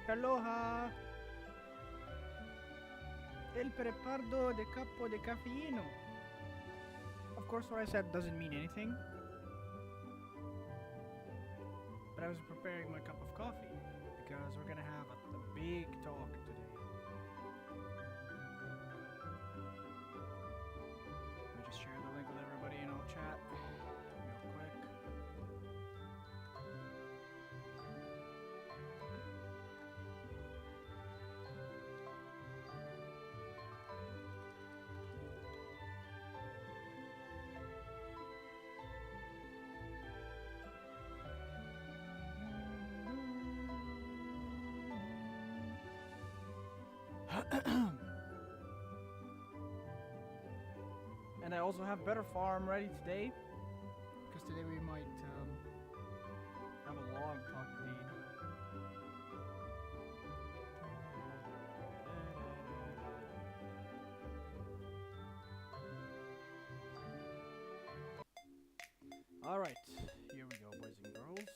Aloha. El prepardo de capo de caffeino. Of course, what I said doesn't mean anything. But I was preparing my cup of coffee because we're gonna have a big talk today. Let me just share the link with everybody in our chat real quick. And I also have better farm ready today, because today we might have a long talk indeed. All right, here we go, boys and girls.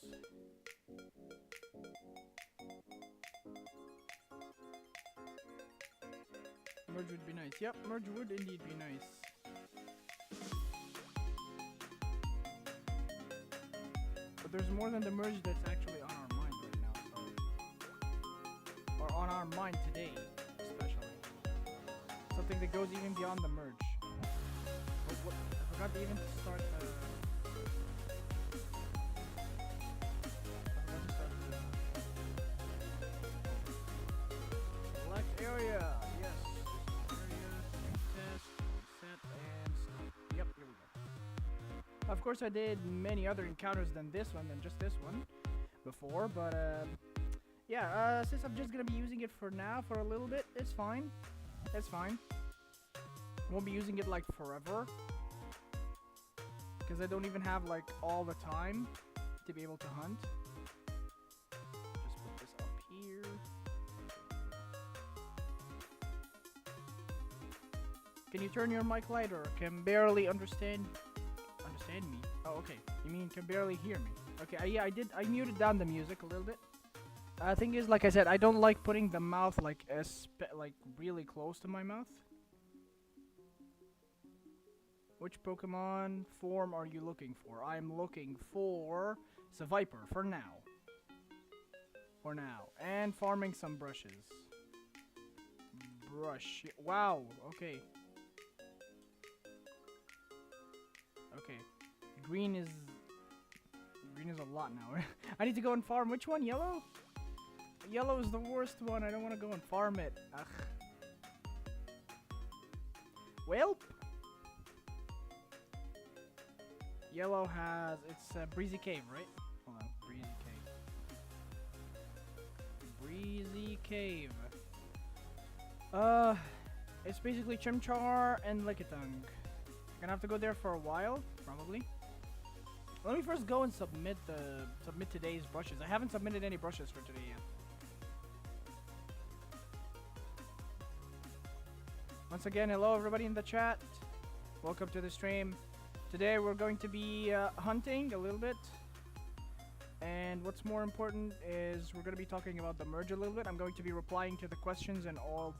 Merge would be nice. Yep, merge would indeed be nice. But there's more than the merge that's actually on our mind right now, so. Or on our mind today, especially. Something that goes even beyond the merge. What, I forgot to even start the... Select area! Yes. Area, test, set, and stop. Yep, here we go. Of course, I did many other encounters than this one, than just this one, before, but, yeah, since I'm just gonna be using it for now, for a little bit, it's fine. It's fine. Won't be using it, like, forever. Because I don't even have, like, all the time to be able to hunt. Just put this up here. Can you turn your mic lighter? Can barely understand me. Oh, okay. You mean can barely hear me. Okay, yeah, I muted down the music a little bit. Thing is, like I said, I don't like putting the mouth like really close to my mouth. Which Pokemon form are you looking for? I'm looking for Viper for now. For now. And farming some brushes. Brush. Wow, okay. Okay. Green is a lot now. I need to go and farm. Which one? Yellow? Yellow is the worst one. I don't want to go and farm it. Ugh. Well, Yellow has... It's Breezy Cave, right? Hold on. Breezy Cave. Breezy Cave. It's basically Chimchar and Lickitung. Gonna have to go there for a while, probably. Let me first go and submit today's brushes. I haven't submitted any brushes for today yet. Once again, hello everybody in the chat. Welcome to the stream. Today we're going to be hunting a little bit. And what's more important is we're going to be talking about the merge a little bit. I'm going to be replying to the questions and all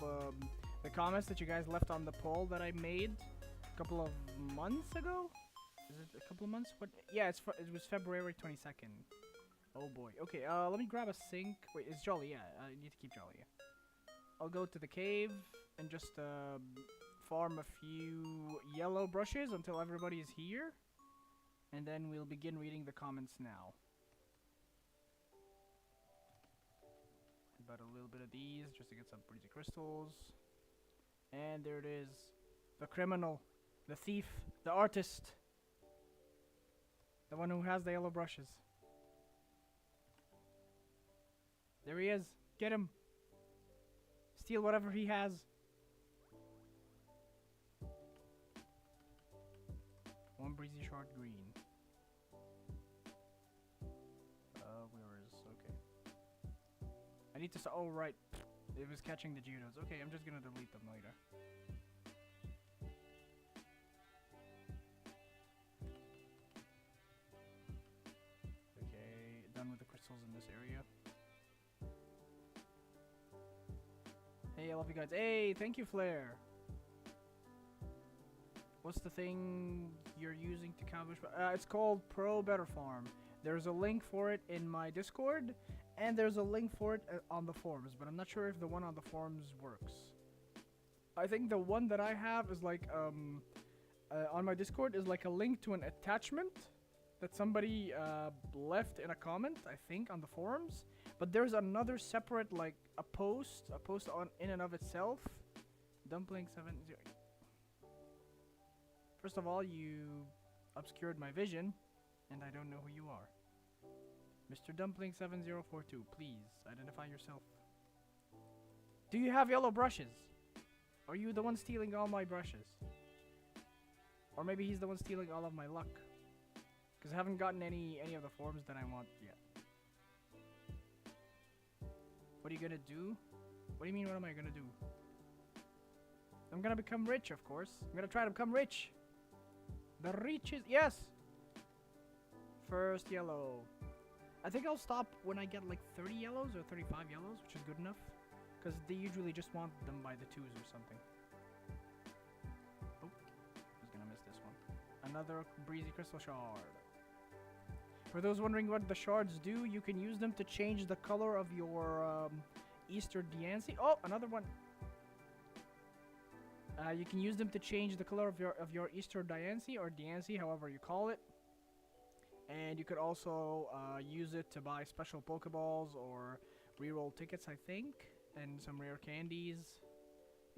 the comments that you guys left on the poll that I made a couple of months ago. Is it a couple of months? What? Yeah, it was February 22nd. Oh boy. Okay, let me grab a sink. Wait, it's Jolly. Yeah, I need to keep Jolly. I'll go to the cave and just farm a few yellow brushes until everybody is here. And then we'll begin reading the comments now. About a little bit of these just to get some breezy crystals. And there it is. The criminal. The thief. The artist. The one who has the yellow brushes. There he is. Get him. Steal whatever he has. One breezy shard green. Where is... Okay. I need to... Oh, right. It was catching the Geodudes. Okay, I'm just gonna delete them later. Okay, done with the crystals in this area. Hey, I love you guys. Hey, thank you, Flair. What's the thing you're using to accomplish? It's called Pro Better Farm. There's a link for it in my Discord, and there's a link for it on the forums, but I'm not sure if the one on the forums works. I think the one that I have is like, on my Discord is like a link to an attachment that somebody left in a comment, I think, on the forums. But there's another separate, like, a post on in and of itself. Dumpling70. First of all, you obscured my vision, and I don't know who you are. Mr. Dumpling7042, please identify yourself. Do you have yellow brushes? Are you the one stealing all my brushes? Or maybe he's the one stealing all of my luck. Because I haven't gotten any of the forms that I want yet. What are you gonna do? What do you mean, what am I gonna do? I'm gonna become rich, of course. I'm gonna try to become rich. The riches, yes! First yellow. I think I'll stop when I get like 30 yellows or 35 yellows, which is good enough. Because they usually just want them by the 2s or something. Oh, I was gonna miss this one. Another breezy crystal shard. For those wondering what the shards do, you can use them to change the color of your Easter Diancie. Oh, another one. You can use them to change the color of your Easter Diancie or Diancie, however you call it. And you could also use it to buy special Pokeballs or reroll tickets, I think, and some rare candies.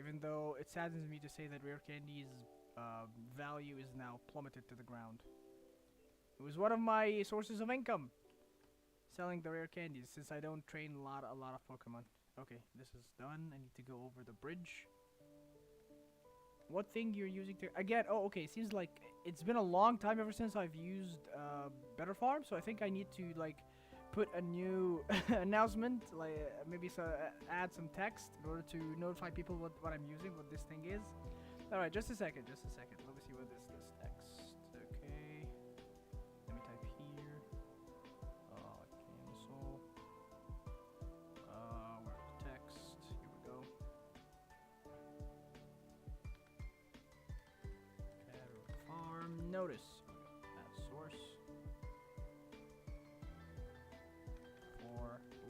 Even though it saddens me to say that rare candies' value is now plummeted to the ground. It was one of my sources of income, selling the rare candies, since I don't train a lot of Pokemon. Okay, this is done. I need to go over the bridge. What thing you're using to again? Oh, okay. Seems like it's been a long time ever since I've used Better Farm, so I think I need to like put a new announcement, like maybe add some text in order to notify people what I'm using, what this thing is. All right, just a second. Let me see what this text. Okay, let me type here. Cancel. Where's text? Here we go. Farm notice. That's source. For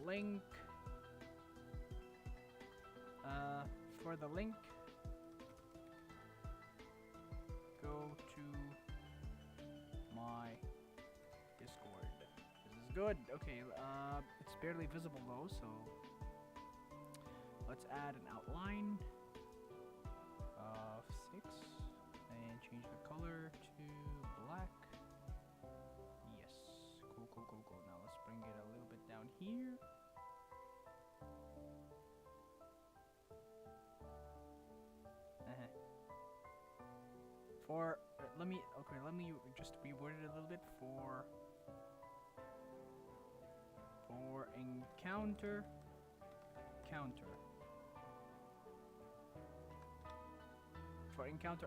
link. For the link, go to my Discord. This is good. Okay, it's barely visible though, so let's add an outline of 6 and change the color to black. Yes, cool. Now let's bring it a little bit down here. For let me just reword it a little bit for encounter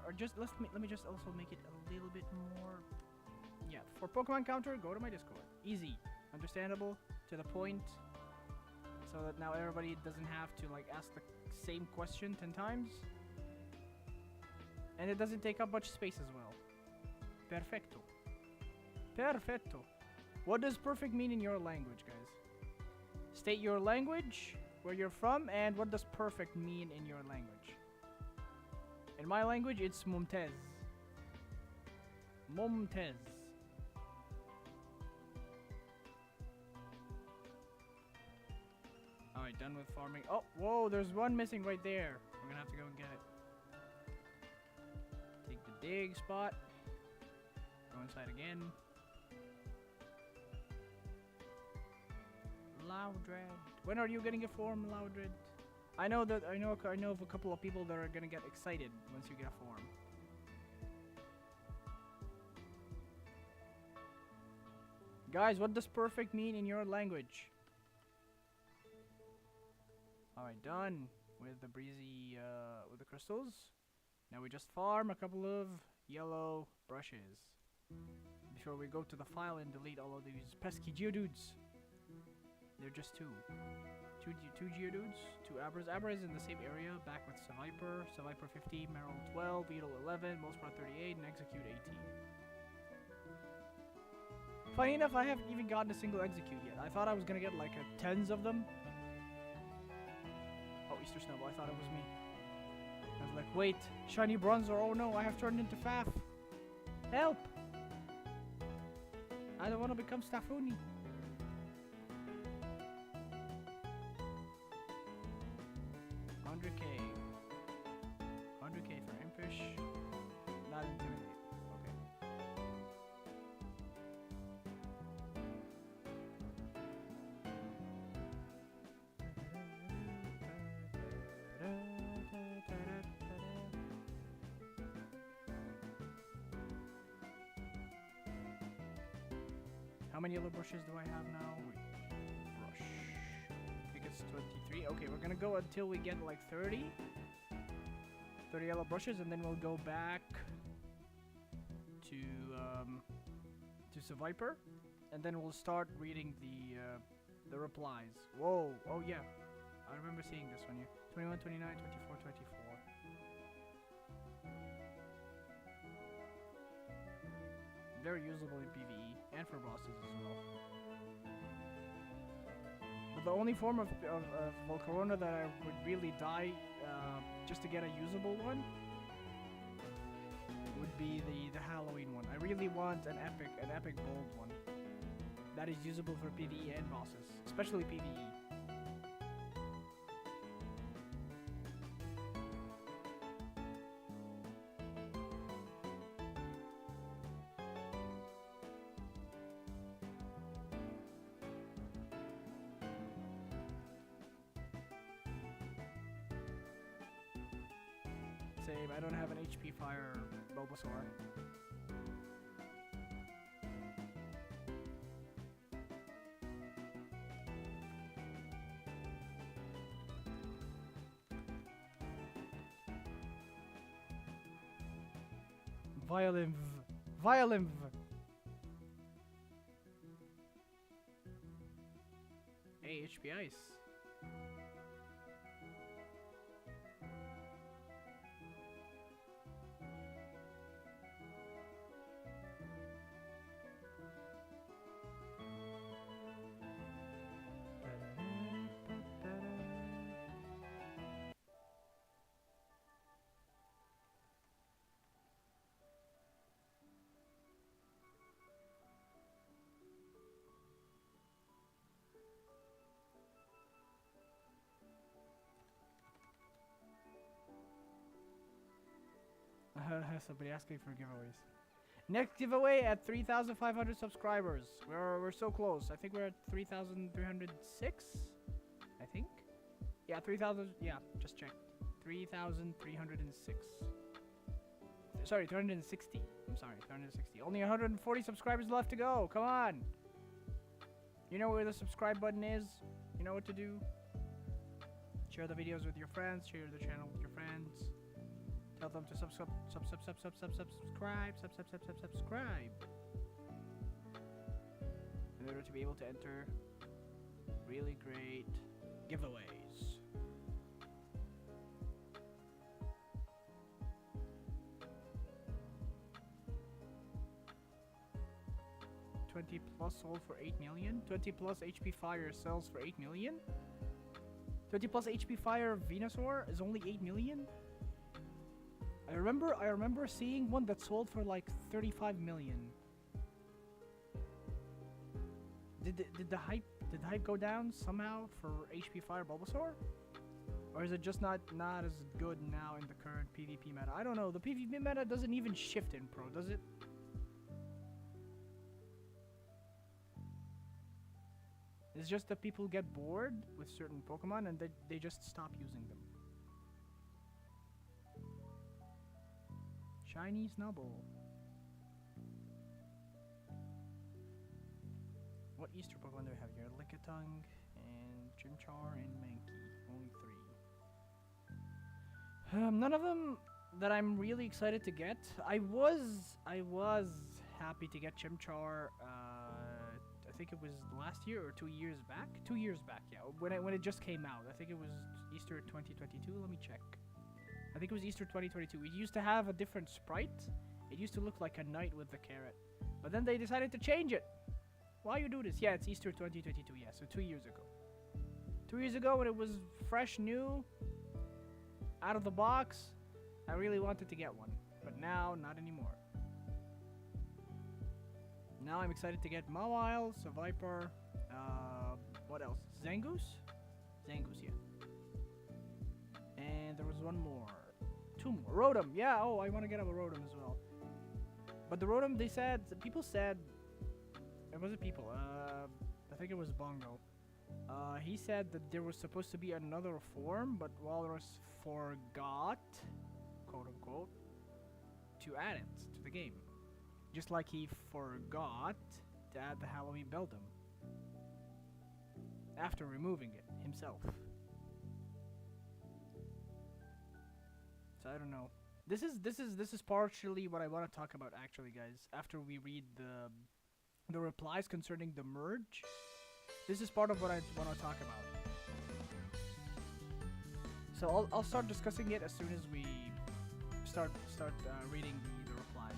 or just let me just also make it a little bit more. Yeah, for Pokemon counter, go to my Discord. Easy, understandable, to the point, so that now everybody doesn't have to like ask the same question 10 times. And it doesn't take up much space as well. Perfecto. What does perfect mean in your language, guys? State your language, where you're from, and what does perfect mean in your language? In my language, it's Mumtaz. Alright, done with farming. Oh, whoa, there's one missing right there. We're gonna have to go and get it. Take the dig spot. Go inside again. Loudred. When are you getting a form, Loudred? I know of a couple of people that are gonna get excited once you get a form. Guys, what does perfect mean in your language? Alright, done with the breezy, with the crystals. Now we just farm a couple of yellow brushes before we go to the file and delete all of these pesky Geodudes. They're just two two Geodudes, two Abras. Abra is in the same area, back with Seviper. Seviper 15, Marill 12, Beetle 11, Molesprout 38, and Execute 18. Funny enough, I haven't even gotten a single Execute yet. I thought I was gonna get like tens of them. Oh, Easter Snowball, I thought it was me. I was like, wait, Shiny Bronzor, oh no, I have turned into Faf. Help! I don't want to become Stafuni. $100K. 100K for Impish. Not Intimidate. Okay. How many yellow brushes do I have now? Wait, brush. I think it's 23. Okay, we're gonna go until we get like 30. 30 yellow brushes, and then we'll go back to Seviper, and then we'll start reading the replies. Whoa! Oh yeah, I remember seeing this one here. 21, 29, 24, 24. Very usable in PvE and for bosses as well. But the only form of Volcarona that I would really die just to get a usable one would be the Halloween one. I really want an epic bold one that is usable for PvE and bosses, especially PvE. Same, I don't have an HP Fire Bulbasaur. Violin. Hey, HP Ice. Somebody asking for giveaways. Next giveaway at 3,500 subscribers. We're so close. I think we're at 3,306. I think. Yeah, 3,000. Yeah, just checked. 3,306. Sorry, 360. I'm sorry, 360. Only 140 subscribers left to go. Come on. You know where the subscribe button is. You know what to do. Share the videos with your friends. Share the channel with your friends. Tell them to subscribe. In order to be able to enter really great giveaways. $20 plus sold for 8 million. 20 plus HP Fire sells for 8 million. 20 plus HP Fire Venusaur is only 8 million. I remember seeing one that sold for like 35 million. Did the hype go down somehow for HP Fire Bulbasaur? Or is it just not as good now in the current PvP meta? I don't know. The PvP meta doesn't even shift in Pro, does it? It's just that people get bored with certain Pokemon and they just stop using them. Shiny Snubbull. What Easter Pokemon do we have here? Lickitung and Chimchar and Mankey. Only 3. None of them that I'm really excited to get. I was happy to get Chimchar I think it was last year or 2 years back. 2 years back, yeah. When it just came out. I think it was Easter 2022. Let me check. I think it was Easter 2022. It used to have a different sprite. It used to look like a knight with the carrot. But then they decided to change it. Why you do this? Yeah, it's Easter 2022. Yeah, so 2 years ago. 2 years ago when it was fresh, new, out of the box, I really wanted to get one. But now, not anymore. Now I'm excited to get Mawile, Viper, what else? Zangoose? Zangoose, yeah. And there was one more. 2 more. Rotom, yeah, oh, I want to get a Rotom as well. But the Rotom, they said, people said, it wasn't people, I think it was Bongo. He said that there was supposed to be another form, but Walrus forgot, quote unquote, to add it to the game. Just like he forgot to add the Halloween Beldum after removing it himself. So I don't know. This is partially what I want to talk about actually, guys. After we read the replies concerning the merge, this is part of what I want to talk about. So I'll start discussing it as soon as we start reading the replies.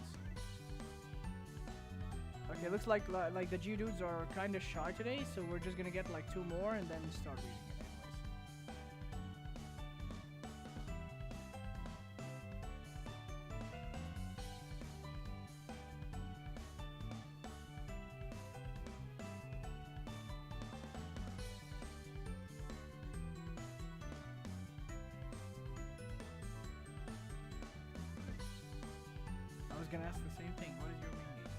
Okay, looks like the Geodudes are kind of shy today, so we're just gonna get like 2 more and then start reading it anyways. I was gonna ask the same thing. What is your main game?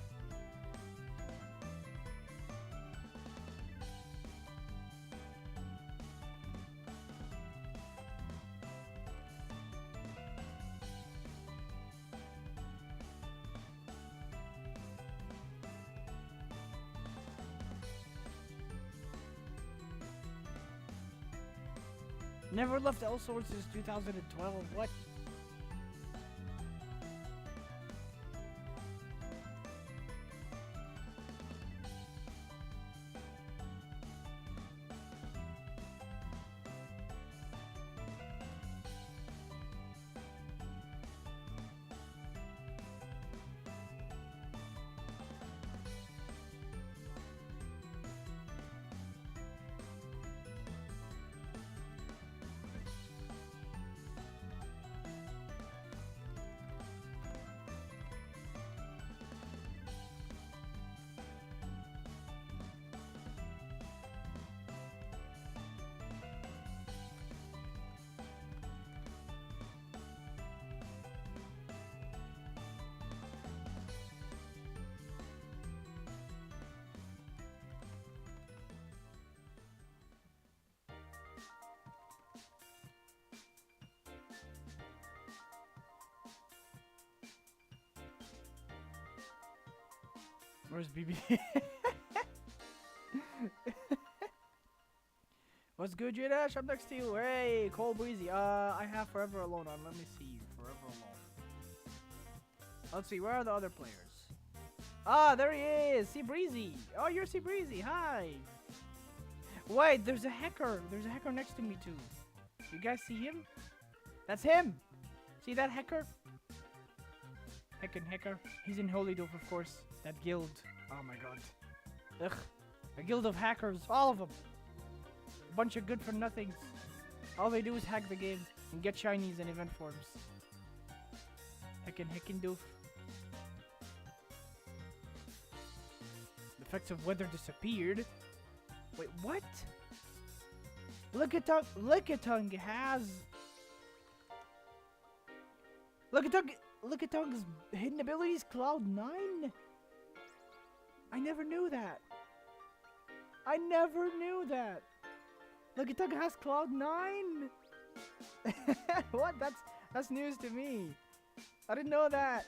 Never left Elsword since 2012. What? Where's BB? What's good, J-Dash? I'm next to you. Hey, Cole Breezy. I have Forever Alone on. Let me see. Forever Alone. Let's see. Where are the other players? Ah, there he is. Sea Breezy. Oh, you're Sea Breezy. Hi. Wait, there's a hacker. There's a hacker next to me, too. You guys see him? That's him. See that hacker? Heckin' hacker. He's in Holy Dove, of course. That guild. Oh my god. Ugh. A guild of hackers. All of them. A bunch of good for nothings. All they do is hack the game and get shinies and event forms. Heckin' doof. The effects of weather disappeared. Wait, what? Lickitung has... Lickitung's hidden abilities Cloud 9? I never knew that. I never knew that. Lickitung has Cloud 9? What? That's news to me. I didn't know that.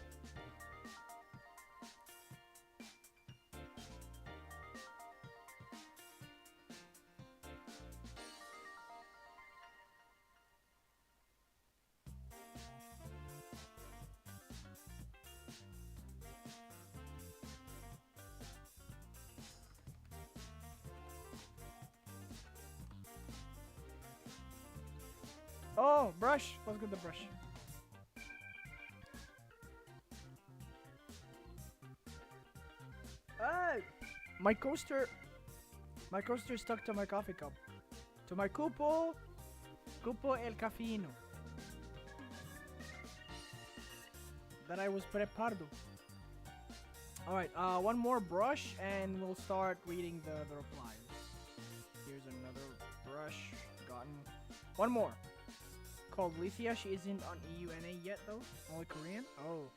Oh, brush. Let's get the brush. Hey! My coaster is stuck to my coffee cup. To my cupo el cafino. That I was preparado. Alright, one more brush and we'll start reading the replies. Here's another brush. Gotten. One more. Called Lithia. She isn't on EUNA yet though. Only Korean. Oh.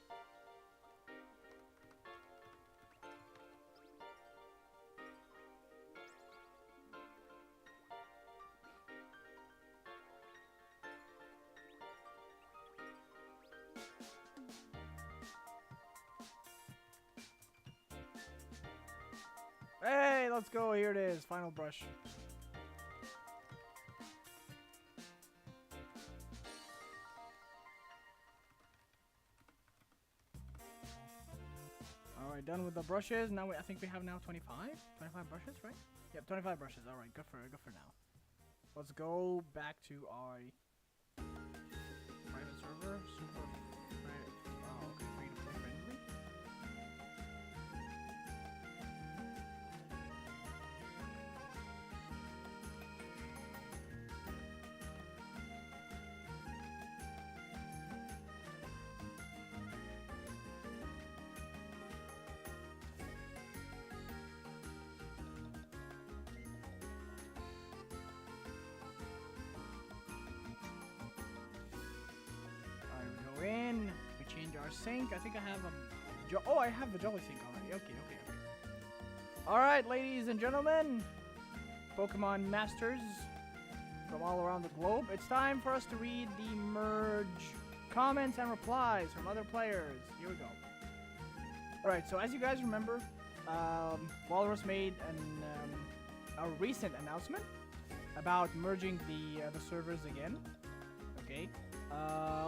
Hey, let's go. Here it is. Final brush. Alright, done with the brushes. Now I think we have now 25? 25 brushes, right? Yep, 25 brushes. Alright, good for now. Let's go back to our private server. Super oh, okay, free to play friendly. In. We change our sync. I think I have a... oh, I have the Jolly sync already. Okay. Alright, ladies and gentlemen. Pokemon Masters from all around the globe. It's time for us to read the merge comments and replies from other players. Here we go. Alright, so as you guys remember, Walrus made a recent announcement about merging the servers again. Okay.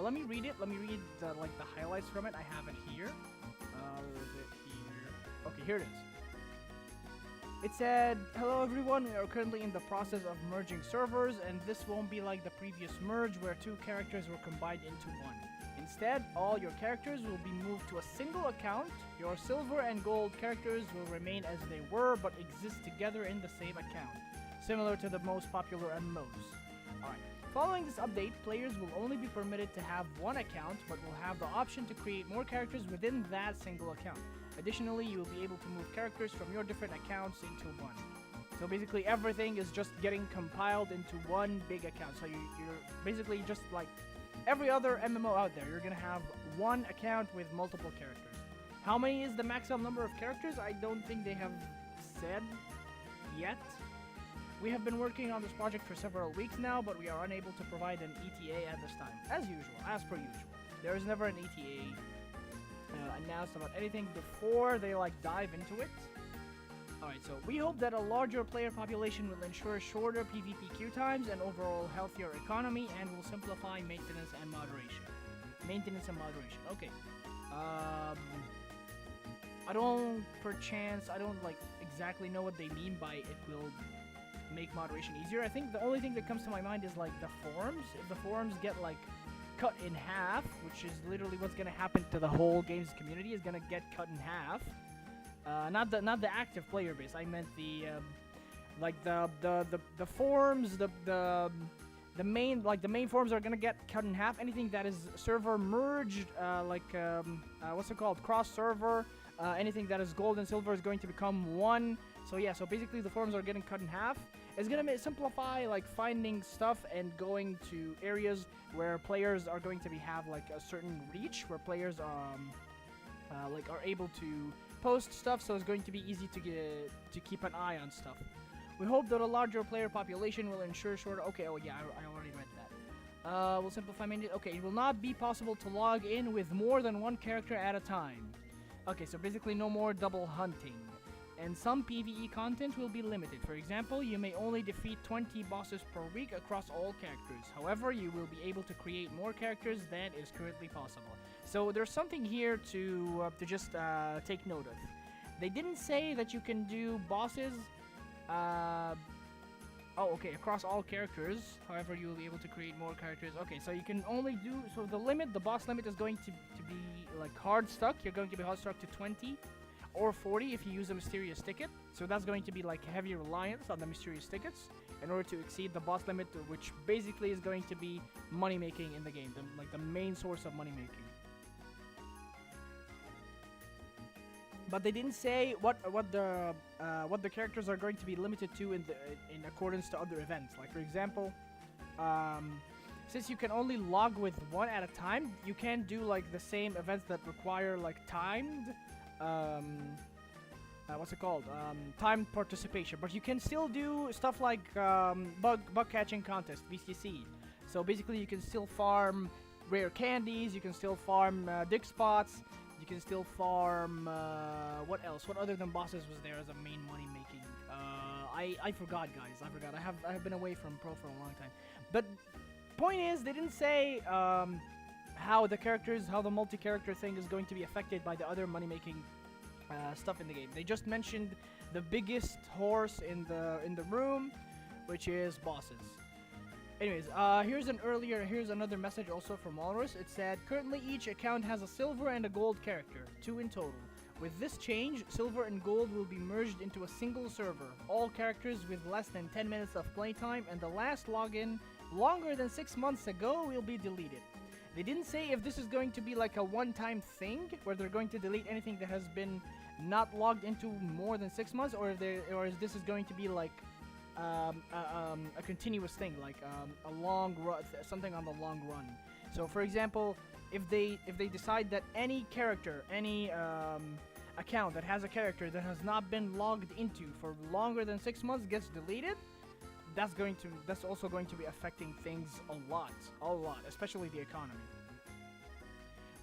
Let me read it. Let me read the highlights from it. I have it here. Where is it here? Okay, here it is. It said, "Hello everyone, we are currently in the process of merging servers, and this won't be like the previous merge where two characters were combined into one. Instead, all your characters will be moved to a single account. Your silver and gold characters will remain as they were, but exist together in the same account, similar to the most popular MMOs. Alright. Following this update, players will only be permitted to have one account, but will have the option to create more characters within that single account. Additionally, you will be able to move characters from your different accounts into one." So basically everything is just getting compiled into one big account. So you're basically just like every other MMO out there. You're going to have one account with multiple characters. How many is the maximum number of characters? I don't think they have said yet. We have been working on this project for several weeks now, but we are unable to provide an ETA at this time. As usual, as per usual. There is never an ETA announced about anything before they dive into it. Alright, so we hope that a larger player population will ensure shorter PvP queue times and overall healthier economy, and will simplify maintenance and moderation. Okay. I don't exactly know what they mean by it will make moderation easier. I think the only thing that comes to my mind is the forums. If the forums get cut in half, which is literally what's gonna happen to the whole games community, is gonna get cut in half. Not the active player base. I meant the forums, the main forums are gonna get cut in half. Anything that is server merged, what's it called, cross server, anything that is gold and silver is going to become one. So yeah, so basically the forums are getting cut in half. It's gonna simplify finding stuff and going to areas where players are going to have a certain reach, where players are able to post stuff. So it's going to be easy to keep an eye on stuff. We hope that a larger player population will ensure shorter. Okay, oh yeah, I already read that. We'll simplify maintenance. Okay, it will not be possible to log in with more than one character at a time. Okay, so basically no more double hunting. And some PvE content will be limited. For example, you may only defeat 20 bosses per week across all characters. However, you will be able to create more characters than is currently possible. So there's something here to just take note of. They didn't say that you can do bosses Oh, okay, across all characters. However, you will be able to create more characters. Okay, so you can only do... So the limit, the boss limit is going to be, like, hard stuck. You're going to be hard stuck to 20 or 40 if you use a mysterious ticket. So that's going to be, like, heavy reliance on the mysterious tickets in order to exceed the boss limit, which basically is going to be money-making in the game. Like, the main source of money-making. But they didn't say what the characters are going to be limited to in accordance to other events. Like for example, since you can only log with one at a time, you can't do like the same events that require like timed, what's it called? Timed participation. But you can still do stuff like bug catching contest (BCC). So basically, you can still farm rare candies. You can still farm dig spots. You can still farm, what else? What other than bosses was there as a main money making? I forgot, guys. I forgot. I have been away from Pro for a long time. But point is, they didn't say how the multi-character thing is going to be affected by the other money making stuff in the game. They just mentioned the biggest horse in the room, which is bosses. Anyways, here's another message also from Walrus. It said, currently each account has a silver and a gold character, 2 in total. With this change, silver and gold will be merged into a single server. All characters with less than 10 minutes of playtime and the last login longer than 6 months ago will be deleted. They didn't say if this is going to be like a one-time thing, where they're going to delete anything that has been not logged into more than 6 months, or if this is going to be like a continuous thing, like a long run, something on the long run. So, for example, if they decide that any character, any account that has a character that has not been logged into for longer than 6 months gets deleted, that's also going to be affecting things a lot, especially the economy.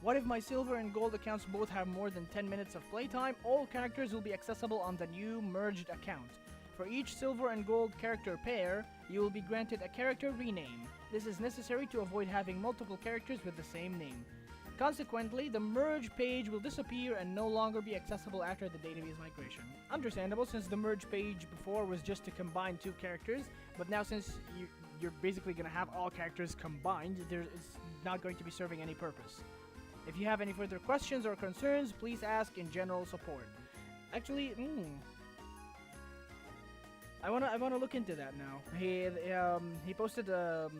What if my silver and gold accounts both have more than 10 minutes of playtime? All characters will be accessible on the new merged account. For each silver and gold character pair, you will be granted a character rename. This is necessary to avoid having multiple characters with the same name. Consequently, the merge page will disappear and no longer be accessible after the database migration. Understandable, since the merge page before was just to combine 2 characters, but now since you're basically going to have all characters combined, it's not going to be serving any purpose. If you have any further questions or concerns, please ask in general support. Actually, I wanna look into that now. He posted a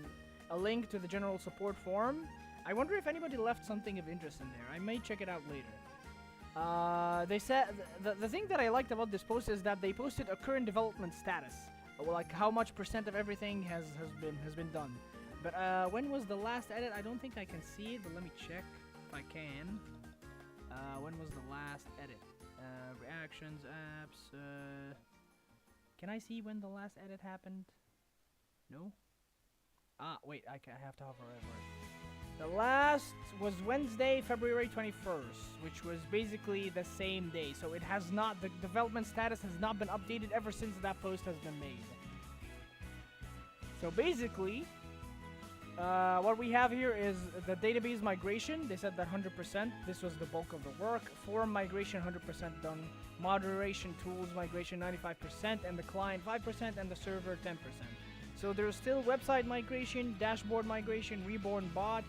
link to the general support forum. I wonder if anybody left something of interest in there. I may check it out later. They said the thing that I liked about this post is that they posted a current development status, like how much % of everything has been done. But when was the last edit? I don't think I can see it, but let me check if I can. When was the last edit? Reactions, apps. Can I see when the last edit happened? No? Ah, wait, I have to hover over it. The last was Wednesday, February 21st, which was basically the same day. So it has not, the development status has not been updated ever since that post has been made. So basically, what we have here is the database migration. They said that 100%. This was the bulk of the work. Forum migration 100% done. Moderation tools migration 95%, and the client 5%, and the server 10%. So there's still website migration, dashboard migration, reborn bot,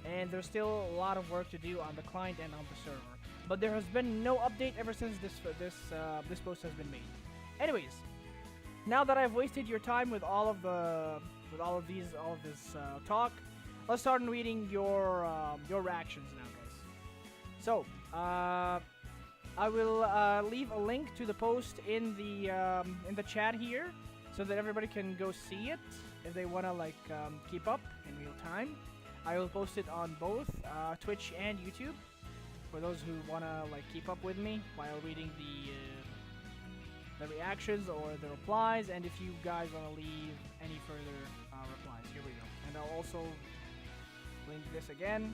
and there's still a lot of work to do on the client and on the server. But there has been no update ever since this post has been made. Anyways, now that I've wasted your time with all of this talk, let's start reading your reactions now, guys. So, I will leave a link to the post in the chat here, so that everybody can go see it if they wanna keep up in real time. I will post it on both Twitch and YouTube for those who wanna keep up with me while reading the reactions or the replies, and if you guys wanna leave any further replies, here we go. And I'll also link this again.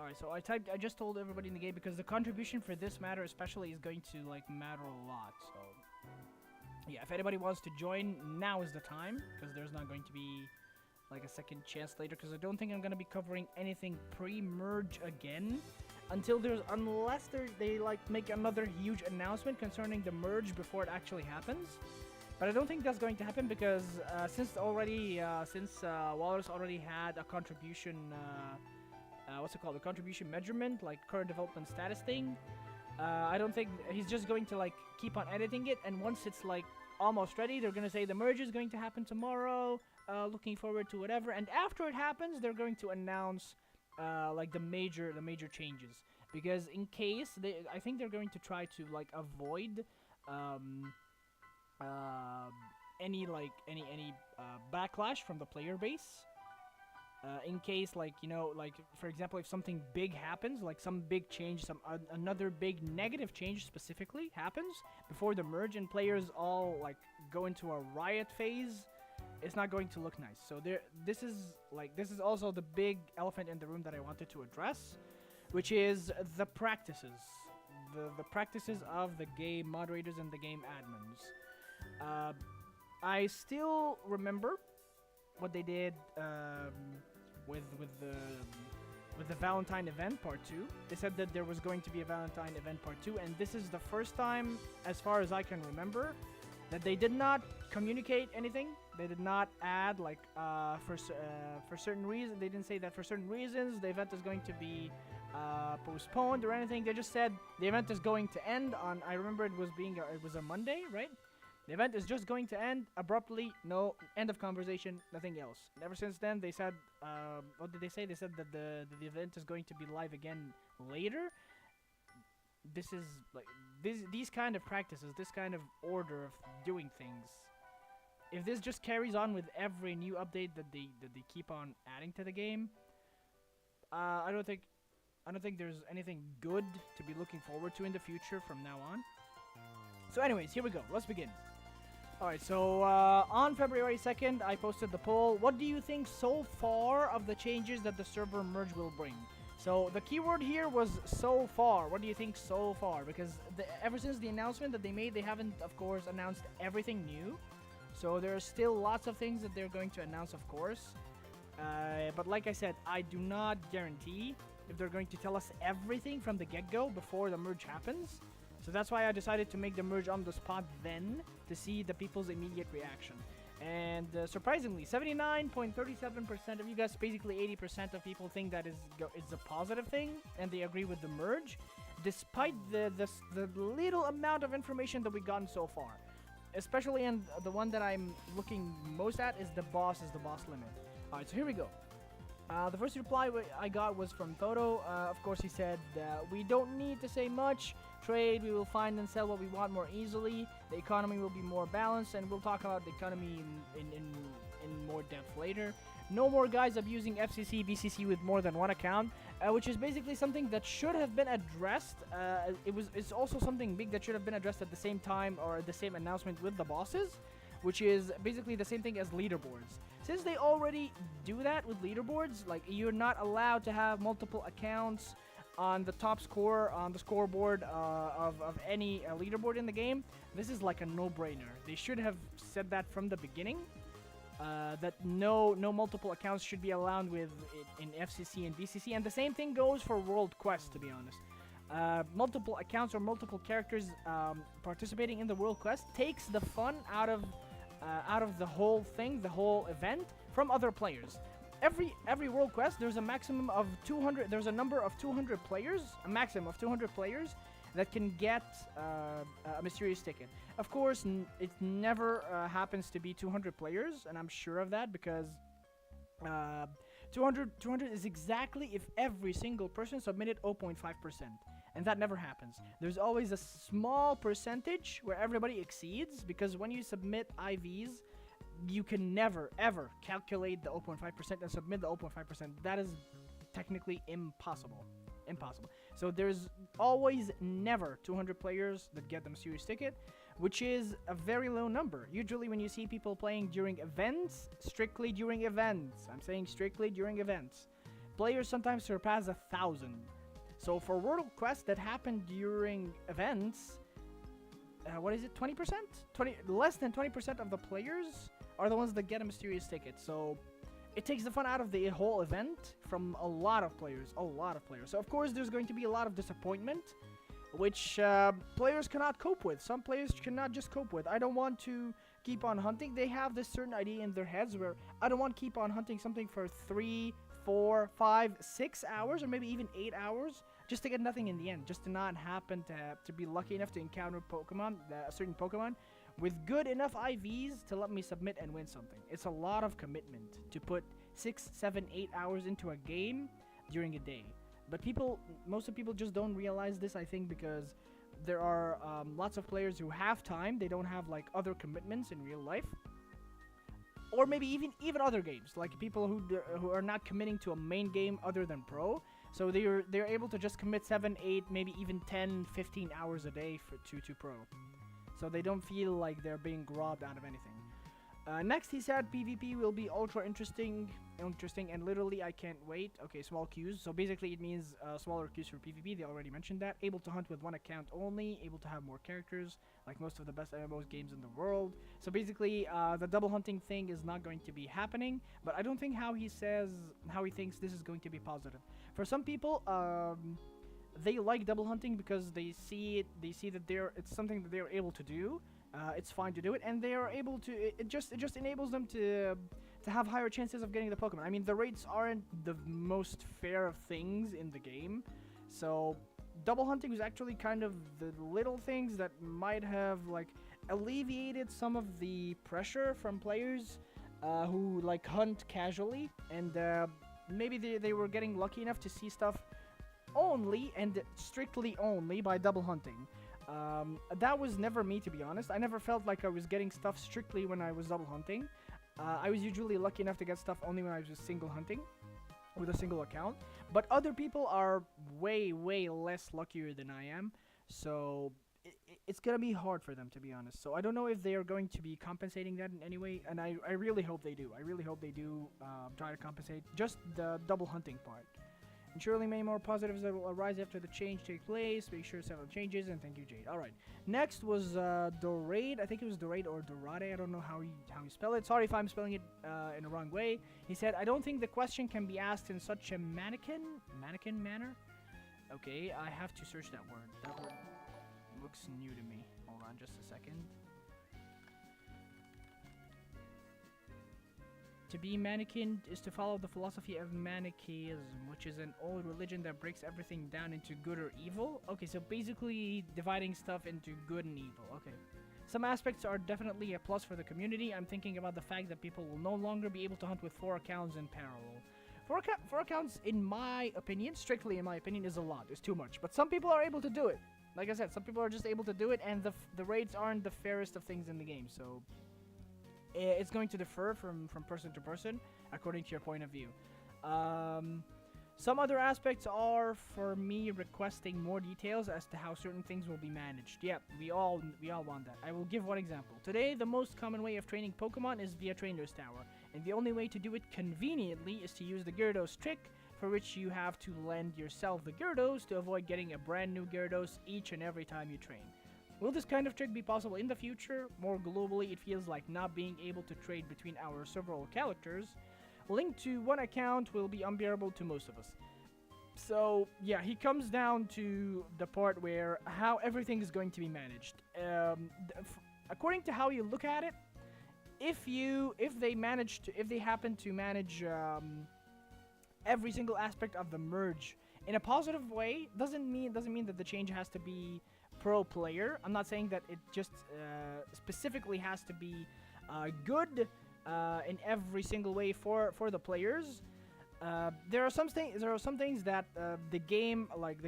Alright, so I just told everybody in the game because the contribution for this matter especially is going to like matter a lot. So yeah, if anybody wants to join, now is the time, because there's not going to be like a second chance later, because I don't think I'm gonna be covering anything pre-merge again unless they like make another huge announcement concerning the merge before it actually happens. But I don't think that's going to happen because since Walrus already had a contribution, what's it called, a contribution measurement, like current development status thing. I don't think he's just going to like keep on editing it, and once it's like almost ready, they're gonna say the merge is going to happen tomorrow. Looking forward to whatever, and after it happens, they're going to announce like the major changes. Because in case I think they're going to try to like avoid any backlash from the player base. In case, like, you know, like, for example, if something big happens, like some big change, another big negative change specifically happens before the merge and players all, like, go into a riot phase, it's not going to look nice. So this is also the big elephant in the room that I wanted to address, which is the practices. The practices of the game moderators and the game admins. I still remember what they did with the Valentine event part 2. They said that there was going to be a Valentine event part 2, and this is the first time, as far as I can remember, that they did not communicate anything. They did not add like for certain reasons. They didn't say that for certain reasons the event is going to be postponed or anything. They just said the event is going to end on. I remember it was a Monday, right? The event is just going to end abruptly, no end of conversation, nothing else. And ever since then, they said, what did they say? They said that the event is going to be live again later. This is like these kind of practices, this kind of order of doing things. If this just carries on with every new update that they keep on adding to the game, I don't think there's anything good to be looking forward to in the future from now on. So anyways, here we go. Let's begin. Alright, so on February 2nd, I posted the poll. What do you think so far of the changes that the server merge will bring? So the keyword here was so far. What do you think so far? Because ever since the announcement that they made, they haven't, of course, announced everything new. So there are still lots of things that they're going to announce, of course. But like I said, I do not guarantee if they're going to tell us everything from the get-go before the merge happens. So that's why I decided to make the merge on the spot then, to see the people's immediate reaction. And surprisingly, 79.37% of you guys, basically 80% of people think that is a positive thing, and they agree with the merge, despite the little amount of information that we've gotten so far. Especially, and the one that I'm looking most at is the boss limit. Alright, so here we go. The first reply I got was from Toto. Of course, he said, we don't need to say much. Trade, we will find and sell what we want more easily. The economy will be more balanced, and we'll talk about the economy in more depth later. No more guys abusing FCC, BCC with more than one account, which is basically something that should have been addressed. It's also something big that should have been addressed at the same time, or the same announcement with the bosses, which is basically the same thing as leaderboards. Since they already do that with leaderboards, like, you're not allowed to have multiple accounts on the top score on the scoreboard of any leaderboard in the game. This is like a no-brainer. They should have said that from the beginning, that no multiple accounts should be allowed with in FCC and BCC, and the same thing goes for World Quest, to be honest. Multiple accounts or multiple characters participating in the World Quest takes the fun out of the whole thing, the whole event, from other players. Every World Quest, there's a maximum of 200. There's a number of 200 players, a maximum of 200 players that can get a mysterious ticket. Of course, it never happens to be 200 players, and I'm sure of that because 200 is exactly if every single person submitted 0.5%, and that never happens. There's always a small percentage where everybody exceeds, because when you submit IVs, you can never, ever calculate the 0.5% and submit the 0.5%. That is technically impossible. Impossible. So there's always never 200 players that get the mysterious ticket, which is a very low number. Usually when you see people playing during events, strictly during events, I'm saying strictly during events, players sometimes surpass 1,000. So for World Quest that happened during events, what is it, 20%? Less than 20% of the players are the ones that get a mysterious ticket. So it takes the fun out of the whole event from a lot of players, So of course there's going to be a lot of disappointment, which players cannot cope with. Some players cannot just cope with. I don't want to keep on hunting. They have this certain idea in their heads where I don't want to keep on hunting something for 3, 4, 5, 6 hours, or maybe even 8 hours, just to get nothing in the end, just to not happen to be lucky enough to encounter Pokemon, a certain Pokemon, with good enough IVs to let me submit and win something. It's a lot of commitment to put 6, 7, 8 hours into a game during a day. But most of people just don't realize this, I think, because there are lots of players who have time. They don't have like other commitments in real life, or maybe even other games, like people who are not committing to a main game other than Pro. So they're able to just commit 7, 8, maybe even 10, 15 hours a day to Pro. So they don't feel like they're being robbed out of anything. Next, he said PvP will be ultra interesting, and literally I can't wait. Okay, small queues. So basically it means smaller queues for PvP. They already mentioned that. Able to hunt with one account only. Able to have more characters, like most of the best MMOs games in the world. So basically, the double hunting thing is not going to be happening. But I don't think how he thinks this is going to be positive. For some people, they like double hunting because they see that it's something that they're able to do. It's fine to do it, and they are able to. It just enables them to have higher chances of getting the Pokemon. I mean, the rates aren't the most fair of things in the game, so double hunting was actually kind of the little things that might have like alleviated some of the pressure from players who like hunt casually, and maybe they were getting lucky enough to see stuff only and strictly only by double hunting. That was never me, to be honest. I never felt like I was getting stuff strictly when I was double hunting. I was usually lucky enough to get stuff only when I was just single hunting with a single account. But other people are way, way less luckier than I am. So it's gonna be hard for them, to be honest. So I don't know if they are going to be compensating that in any way. And I really hope they do. I really hope they do try to compensate just the double hunting part. And surely many more positives that will arise after the change take place. Make sure several changes, and thank you, Jade. Alright. Next was Dorade. I think it was Dorade or Dorade. I don't know how you spell it. Sorry if I'm spelling it in the wrong way. He said, I don't think the question can be asked in such a mannequin manner. Okay, I have to search that word. That word looks new to me. Hold on just a second. To be mannequin is to follow the philosophy of Manichaeism, which is an old religion that breaks everything down into good or evil. Okay, so basically dividing stuff into good and evil. Okay. Some aspects are definitely a plus for the community. I'm thinking about the fact that people will no longer be able to hunt with 4 accounts in parallel. 4 accounts, in my opinion, strictly in my opinion, is a lot. It's too much. But some people are able to do it. Like I said, some people are just able to do it, and the rates aren't the fairest of things in the game, so it's going to differ from person to person according to your point of view. Some other aspects are, for me, requesting more details as to how certain things will be managed. Yeah, we all want that. I will give one example. Today, the most common way of training Pokemon is via Trainer's Tower, and the only way to do it conveniently is to use the Gyarados trick, for which you have to lend yourself the Gyarados to avoid getting a brand new Gyarados each and every time you train. Will this kind of trick be possible in the future? More globally, it feels like not being able to trade between our several characters linked to one account will be unbearable to most of us. So, yeah, he comes down to the part where how everything is going to be managed. According to how you look at it, if they happen to manage every single aspect of the merge in a positive way, doesn't mean that the change has to be pro player. I'm not saying that it just specifically has to be good in every single way for the players. There are some things that the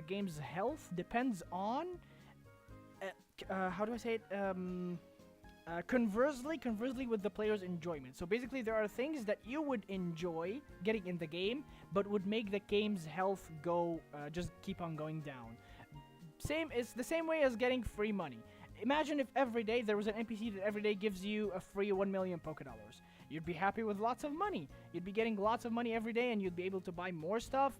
game's health depends on. How do I say it? Conversely with the player's enjoyment. So basically, there are things that you would enjoy getting in the game, but would make the game's health go just keep on going down. It's the same way as getting free money. Imagine if every day there was an NPC that every day gives you a free 1 million Pokédollars. You'd be happy with lots of money. You'd be getting lots of money every day, and you'd be able to buy more stuff.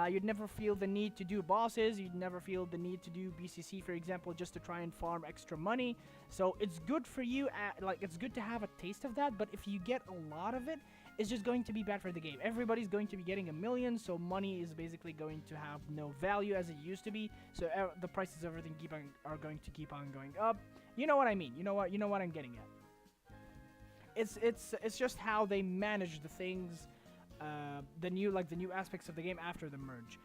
You'd never feel the need to do bosses. You'd never feel the need to do BCC, for example, just to try and farm extra money. So it's good for you. Like, it's good to have a taste of that. But if you get a lot of it, it's just going to be bad for the game. Everybody's going to be getting a million, so money is basically going to have no value as it used to be. So the prices of everything are going to keep on going up. You know what I mean? You know what I'm getting at. It's just how they manage the things, the new aspects of the game after the merge.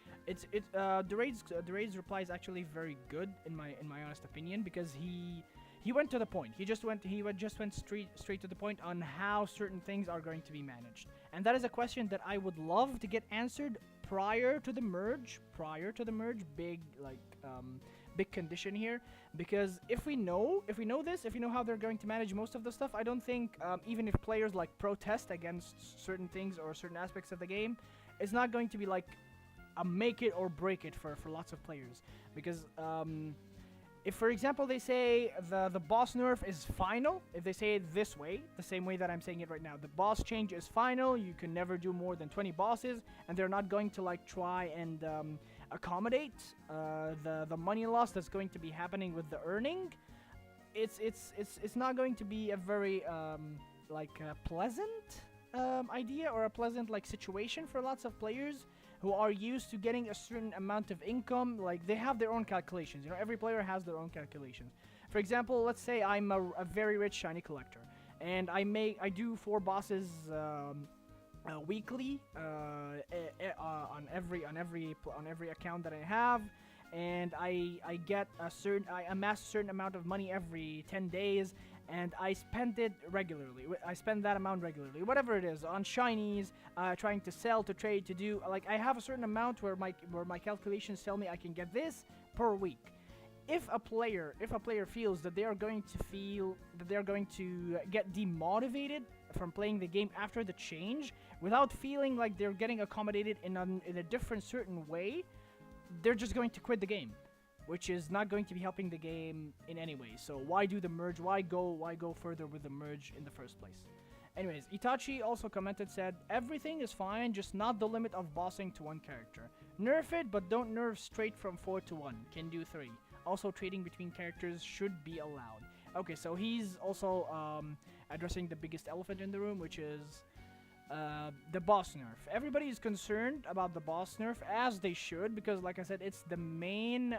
Deraid's reply is actually very good in my honest opinion, because he went to the point. He just went straight to the point on how certain things are going to be managed. And that is a question that I would love to get answered prior to the merge. Big condition here, because if we know how they're going to manage most of the stuff, I don't think even if players like protest against certain things or certain aspects of the game, it's not going to be like a make it or break it for lots of players. Because if, for example, they say the boss nerf is final, if they say it this way, the same way that I'm saying it right now, the boss change is final, you can never do more than 20 bosses, and they're not going to like try and accommodate the money loss that's going to be happening with the earning, it's not going to be a very pleasant idea, or a pleasant like situation for lots of players who are used to getting a certain amount of income. Like, they have their own calculations. Every player has their own calculations. For example, let's say I'm a very rich shiny collector, and I do 4 bosses weekly on every account that I have, and I amass a certain amount of money every 10 days, and I spend it regularly. I spend that amount regularly, whatever it is, on shinies, trying to sell, to trade, to do. Like, I have a certain amount where my calculations tell me I can get this per week. If a player feels that they are going to get demotivated from playing the game after the change, without feeling like they're getting accommodated in a different certain way, they're just going to quit the game, which is not going to be helping the game in any way. So why do the merge? Why go further with the merge in the first place? Anyways, Itachi also commented, said, everything is fine, just not the limit of bossing to 1 character. Nerf it, but don't nerf straight from 4 to 1. Can do 3. Also, trading between characters should be allowed. Okay, so he's also addressing the biggest elephant in the room, which is the boss nerf. Everybody is concerned about the boss nerf, as they should, because like I said, it's the main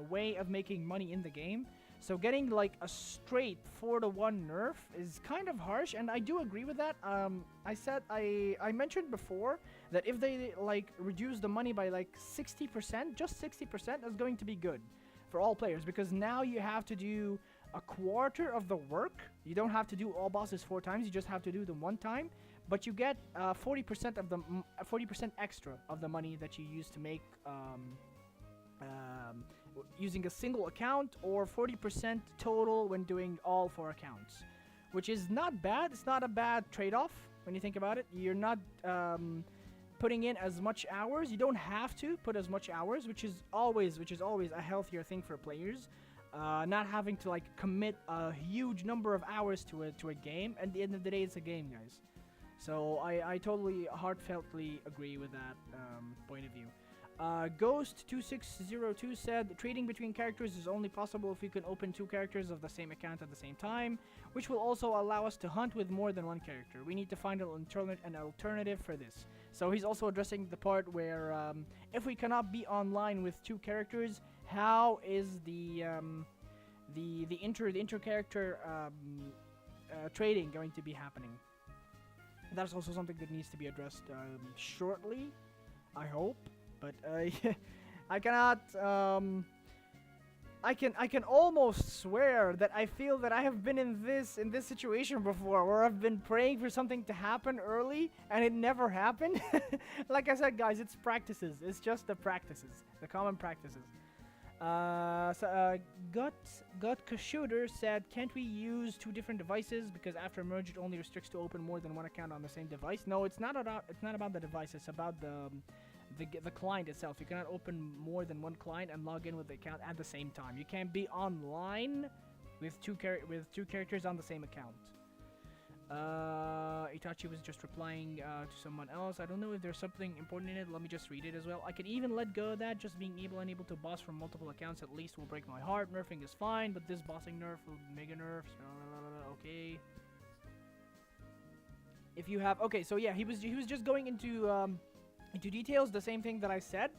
way of making money in the game. So getting like a straight 4 to 1 nerf is kind of harsh, and I do agree with that. I mentioned before that if they like reduce the money by like 60%, just 60%, that's going to be good for all players, because now you have to do a quarter of the work. You don't have to do all bosses 4 times, you just have to do them 1 time, but you get 40% of the 40% extra of the money that you used to make using a single account, or 40% total when doing all 4 accounts, which is not bad. It's not a bad trade-off when you think about it. You're not putting in as much hours. You don't have to put as much hours, which is always a healthier thing for players. Not having to like commit a huge number of hours to a game. At the end of the day, it's a game, guys. So I totally heartfeltly agree with that point of view. Ghost2602 said, trading between characters is only possible if you can open 2 characters of the same account at the same time, which will also allow us to hunt with more than 1 character. We need to find an alternative for this. So he's also addressing the part where if we cannot be online with 2 characters, how is the inter-character trading going to be happening? That's also something that needs to be addressed shortly, I hope. But I cannot. I can almost swear that I feel that I have been in this situation before, where I've been praying for something to happen early and it never happened. Like I said, guys, it's practices. It's just the practices, the common practices. Gut Shooter said, can't we use 2 different devices, because after merge it only restricts to open more than 1 account on the same device? No, it's not about the device. It's about the client itself. You cannot open more than 1 client and log in with the account at the same time. You can't be online with two characters on the same account. Itachi was just replying to someone else. I don't know if there's something important in it. Let me just read it as well. I can even let go of that. Just being unable to boss from multiple accounts at least will break my heart. Nerfing is fine, but this bossing nerf will mega nerfs. Okay. If you have okay, so yeah, he was just going into details. The same thing that I said.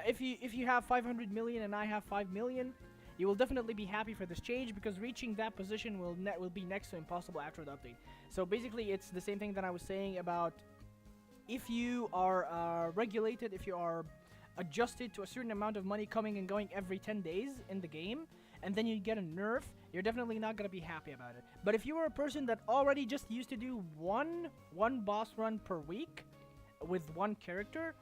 If you have 500 million and I have 5 million, you will definitely be happy for this change because reaching that position will be next to impossible after the update. So basically, it's the same thing that I was saying about if you are regulated, if you are adjusted to a certain amount of money coming and going every 10 days in the game, and then you get a nerf, you're definitely not going to be happy about it. But if you are a person that already just used to do one boss run per week with one character,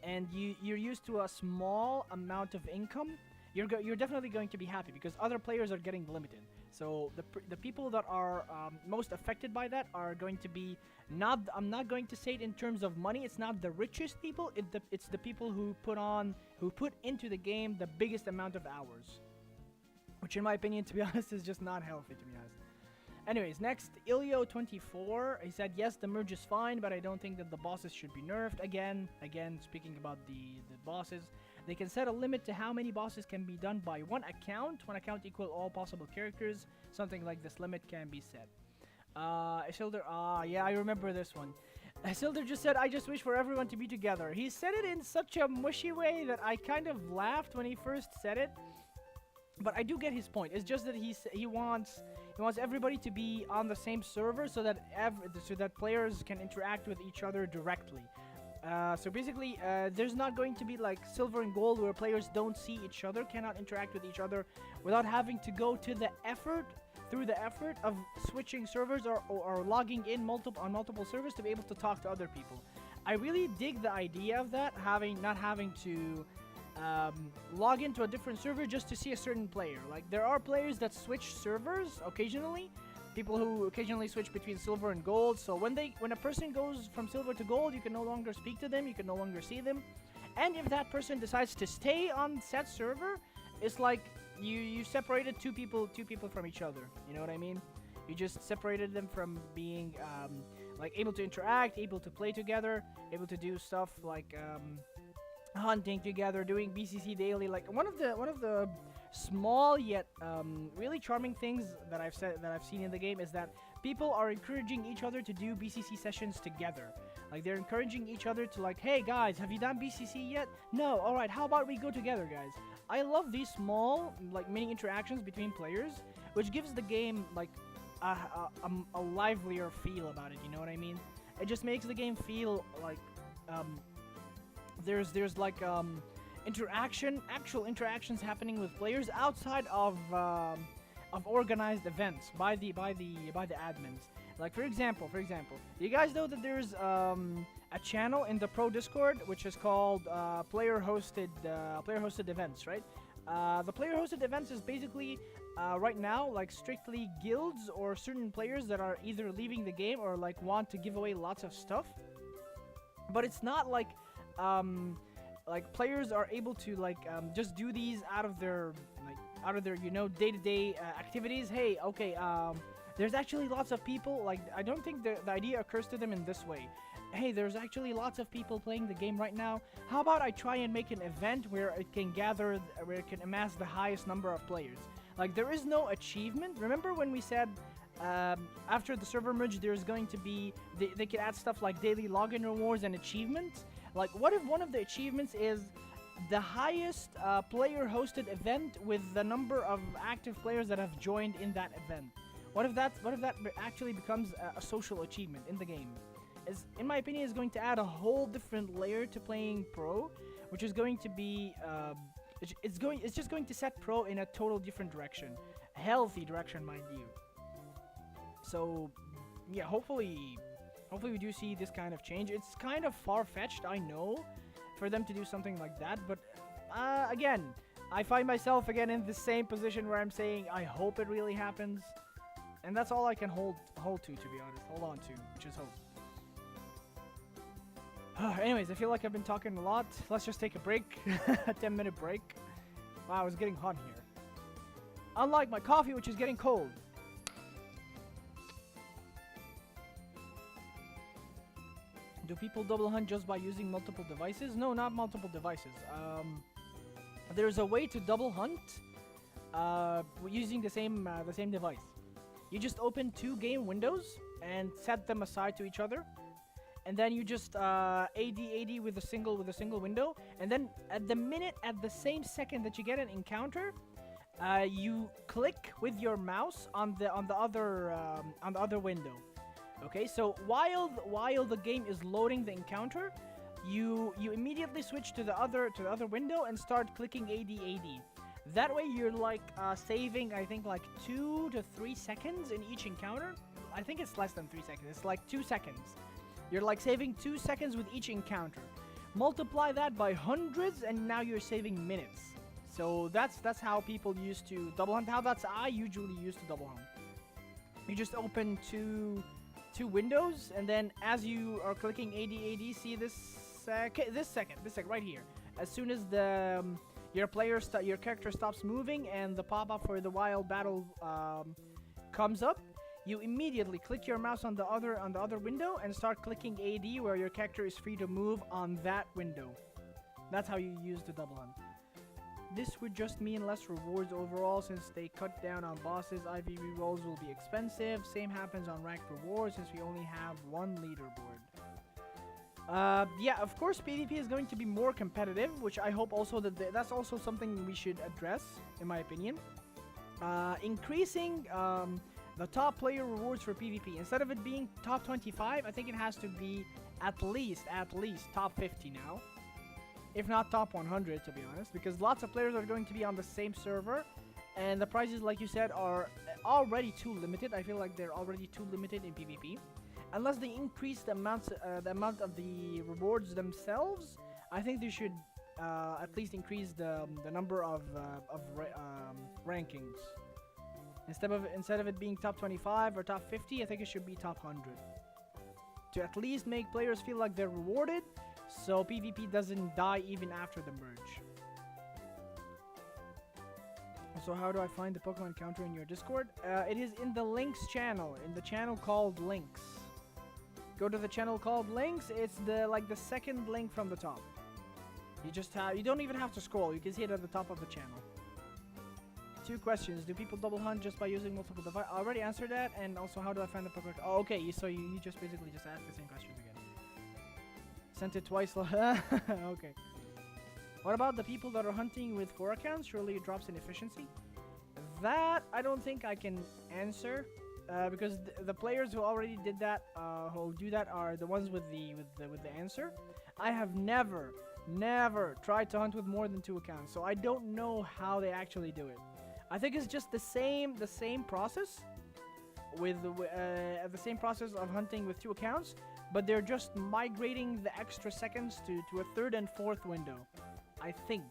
and you're used to a small amount of income, you're definitely going to be happy because other players are getting limited. So the people that are most affected by that are going to be not. I'm not going to say it in terms of money. It's not the richest people. It's the people who put into the game the biggest amount of hours, which in my opinion, to be honest, is just not healthy. To be honest. Anyways, next, Ilio24, he said, yes, the merge is fine, but I don't think that the bosses should be nerfed. Again, speaking about the bosses, they can set a limit to how many bosses can be done by one account equal all possible characters. Something like this limit can be set. Isildur, yeah, I remember this one. Isildur just said, I just wish for everyone to be together. He said it in such a mushy way that I kind of laughed when he first said it. But I do get his point. It's just that he wants everybody to be on the same server so that players can interact with each other directly. So basically, there's not going to be like silver and gold where players don't see each other, cannot interact with each other without having to go to the effort of switching servers or logging in on multiple servers to be able to talk to other people. I really dig the idea of that, not having to log into a different server just to see a certain player. Like, there are players that switch servers occasionally, people who occasionally switch between silver and gold. So when a person goes from silver to gold, you can no longer speak to them, you can no longer see them. And if that person decides to stay on said server, it's like you separated two people from each other. You know what I mean? You just separated them from being like able to interact, able to play together, able to do stuff like hunting together, doing BCC daily. Like one of the small yet really charming things that I've seen in the game is that people are encouraging each other to do BCC sessions together. Like, they're encouraging each other to, like, hey guys, have you done BCC yet? No. All right, how about we go together, guys? I love these small like mini interactions between players, which gives the game like a livelier feel about it. You know what I mean? It just makes the game feel like there's like actual interactions happening with players outside of organized events by the admins. Like, for example, you guys know that there's a channel in the Pro Discord which is called player hosted events, right? The player hosted events is basically right now like strictly guilds or certain players that are either leaving the game or like want to give away lots of stuff. But it's not like players are able to like just do these out of their you know day-to-day activities. Hey, okay, there's actually lots of people, like, I don't think the idea occurs to them in this way. Hey, there's actually lots of people playing the game right now. How about I try and make an event where it can amass the highest number of players? Like, there is no achievement. Remember when we said after the server merge there's going to be they can add stuff like daily login rewards and achievements? Like, what if one of the achievements is the highest player hosted event with the number of active players that have joined in that event? What if that actually becomes a social achievement in the game? In my opinion, is going to add a whole different layer to playing pro, which is going to be it's just going to set pro in a total different direction, a healthy direction, mind you. So yeah, hopefully we do see this kind of change. It's kind of far-fetched, I know, for them to do something like that, but again, I find myself again in the same position where I'm saying I hope it really happens. And that's all I can hold to be honest. Hold on to, which is hope. Anyways, I feel like I've been talking a lot. Let's just take a break. A 10-minute break. Wow, it's getting hot here. Unlike my coffee, which is getting cold. Do people double hunt just by using multiple devices? No, not multiple devices. There's a way to double hunt using the same device. You just open 2 game windows and set them aside to each other, and then you just AD with a single window, and then at the same second that you get an encounter, you click with your mouse on the other window. Okay, so while the game is loading the encounter, you immediately switch to the other window and start clicking AD. That way you're like saving, I think, like 2 to 3 seconds in each encounter. I think it's less than 3 seconds. It's like 2 seconds. You're like saving 2 seconds with each encounter. Multiply that by hundreds, and now you're saving minutes. So that's how people used to double hunt. I usually used to double hunt. You just open two windows, and then as you are clicking AD, see this second right here. As soon as your character stops moving and the pop-up for the wild battle comes up, you immediately click your mouse on the other window and start clicking AD, where your character is free to move on that window. That's how you use the double hunt. This would just mean less rewards overall, since they cut down on bosses. IV rerolls will be expensive. Same happens on ranked rewards, since we only have 1 leaderboard. Yeah, of course PvP is going to be more competitive, which I hope also that's also something we should address, in my opinion. Increasing the top player rewards for PvP. Instead of it being top 25, I think it has to be at least top 50 now. If not top 100, to be honest, because lots of players are going to be on the same server, and the prizes, like you said, are already too limited. I feel like they're already too limited in PvP. Unless they increase the amount of the rewards themselves, I think they should at least increase the number of rankings. Instead of it being top 25 or top 50, I think it should be top 100. To at least make players feel like they're rewarded, so PvP doesn't die even after the merge. So how do I find the Pokemon counter in your Discord? It is in the links channel, in the channel called links. Go to the channel called links. It's the second link from the top. You don't even have to scroll. You can see it at the top of the channel. 2 questions. Do people double hunt just by using multiple devices? I already answered that. And also, how do I find the Pokemon? Oh, okay. So you just basically just asked the same questions again. Sent it twice. Okay. What about the people that are hunting with 4 accounts? Surely it drops in efficiency. That I don't think I can answer, because the players who already did that, who do that, are the ones with the answer. I have never tried to hunt with more than 2 accounts, so I don't know how they actually do it. I think it's just the same process with the same process of hunting with 2 accounts, but they're just migrating the extra seconds to a 3rd and 4th window, I think.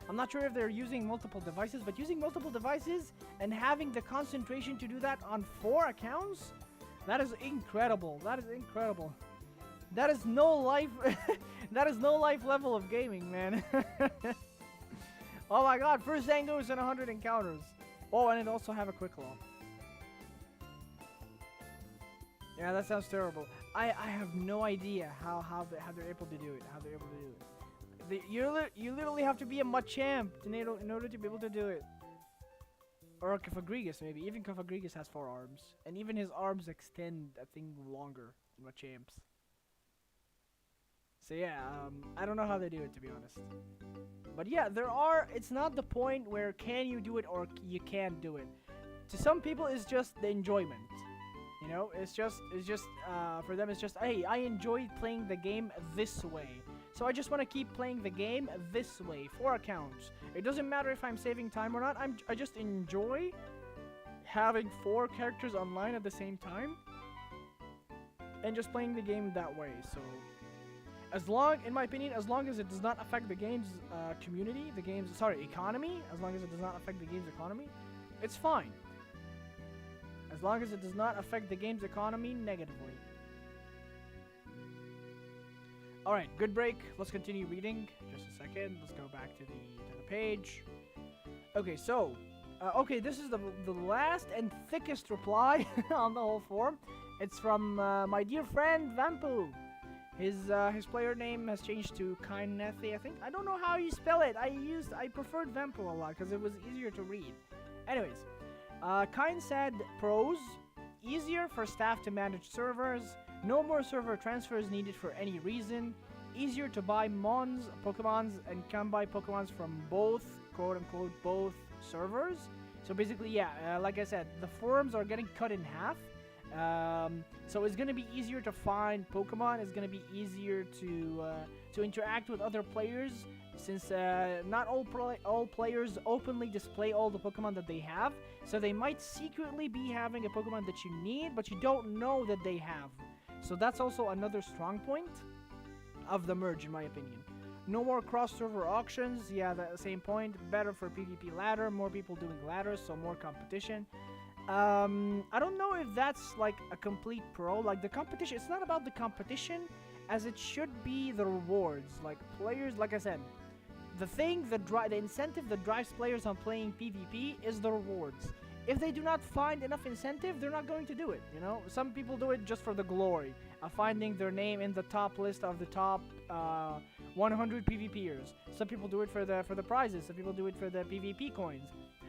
I'm not sure if they're using multiple devices, but using multiple devices and having the concentration to do that on 4 accounts, that is incredible. That is incredible. That is no life. That is no life level of gaming, man. Oh my god, first Zangos and 100 encounters. Oh, and it also have a quick law. Yeah, that sounds terrible. I have no idea how they're able to do it. You literally have to be a Machamp in order to be able to do it. Or a Cofagrigus, maybe. Even Cofagrigus has 4 arms. And even his arms extend, I think, longer than Machamp's. So yeah, I don't know how they do it, to be honest. But yeah, it's not the point where can you do it or you can't do it. To some people, it's just the enjoyment. You know, it's just for them, it's just, hey, I enjoy playing the game this way. So I just want to keep playing the game this way, 4 accounts. It doesn't matter if I'm saving time or not. I just enjoy having 4 characters online at the same time and just playing the game that way. So, in my opinion, as long as it does not affect the game's economy, as long as it does not affect the game's economy, it's fine. As long as it does not affect the game's economy negatively. Alright, good break. Let's continue reading. Just a second. Let's go back to the page. Okay, so okay, this is the last and thickest reply on the whole form. It's from my dear friend Vampu. His player name has changed to Kinethi, I think. I don't know how you spell it. I preferred Vampo a lot because it was easier to read. Anyways, Kine said pros: easier for staff to manage servers, no more server transfers needed for any reason, easier to buy Pokemons, and can buy Pokemons from both, quote-unquote, both servers. So basically, yeah, like I said, the forums are getting cut in half. So it's gonna be easier to find Pokemon. It's gonna be easier to interact with other players, since not all players openly display all the Pokemon that they have. So they might secretly be having a Pokemon that you need, but you don't know that they have. So that's also another strong point of the merge, in my opinion. No more cross-server auctions. Yeah, the same point. Better for PvP ladder. More people doing ladders, so more competition. I don't know if that's like a complete pro. Like the competition, it's not about the competition as it should be the rewards. Like players, like I said, the incentive that drives players on playing PvP is the rewards. If they do not find enough incentive, they're not going to do it, you know? Some people do it just for the glory of finding their name in the top list of the top 100 PvPers. Some people do it for the prizes. Some people do it for the PvP coins.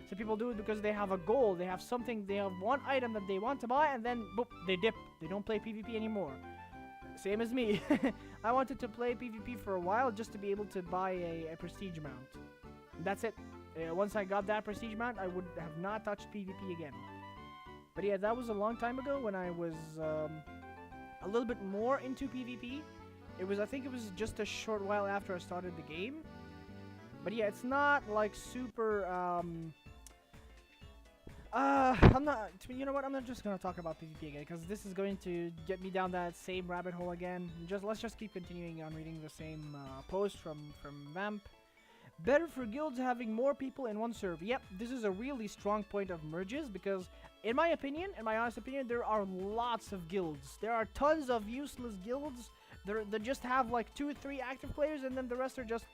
Some people do it because they have a goal. They have something. They have one item that they want to buy, and then boop, they dip. They don't play PvP anymore. Same as me. I wanted to play PvP for a while just to be able to buy a prestige mount. That's it. Once I got that prestige mount, I would have not touched PvP again. But yeah, that was a long time ago when I was a little bit more into PvP. I think it was just a short while after I started the game. But yeah, it's not like super, you know what, I'm not just gonna talk about PvP again, because this is going to get me down that same rabbit hole again. Let's just keep continuing on reading the same post from Vamp. Better for guilds having more people in one server. Yep, this is a really strong point of merges, because in my opinion, in my honest opinion, there are lots of guilds. There are tons of useless guilds. They just have like 2 or 3 active players, and then the rest are just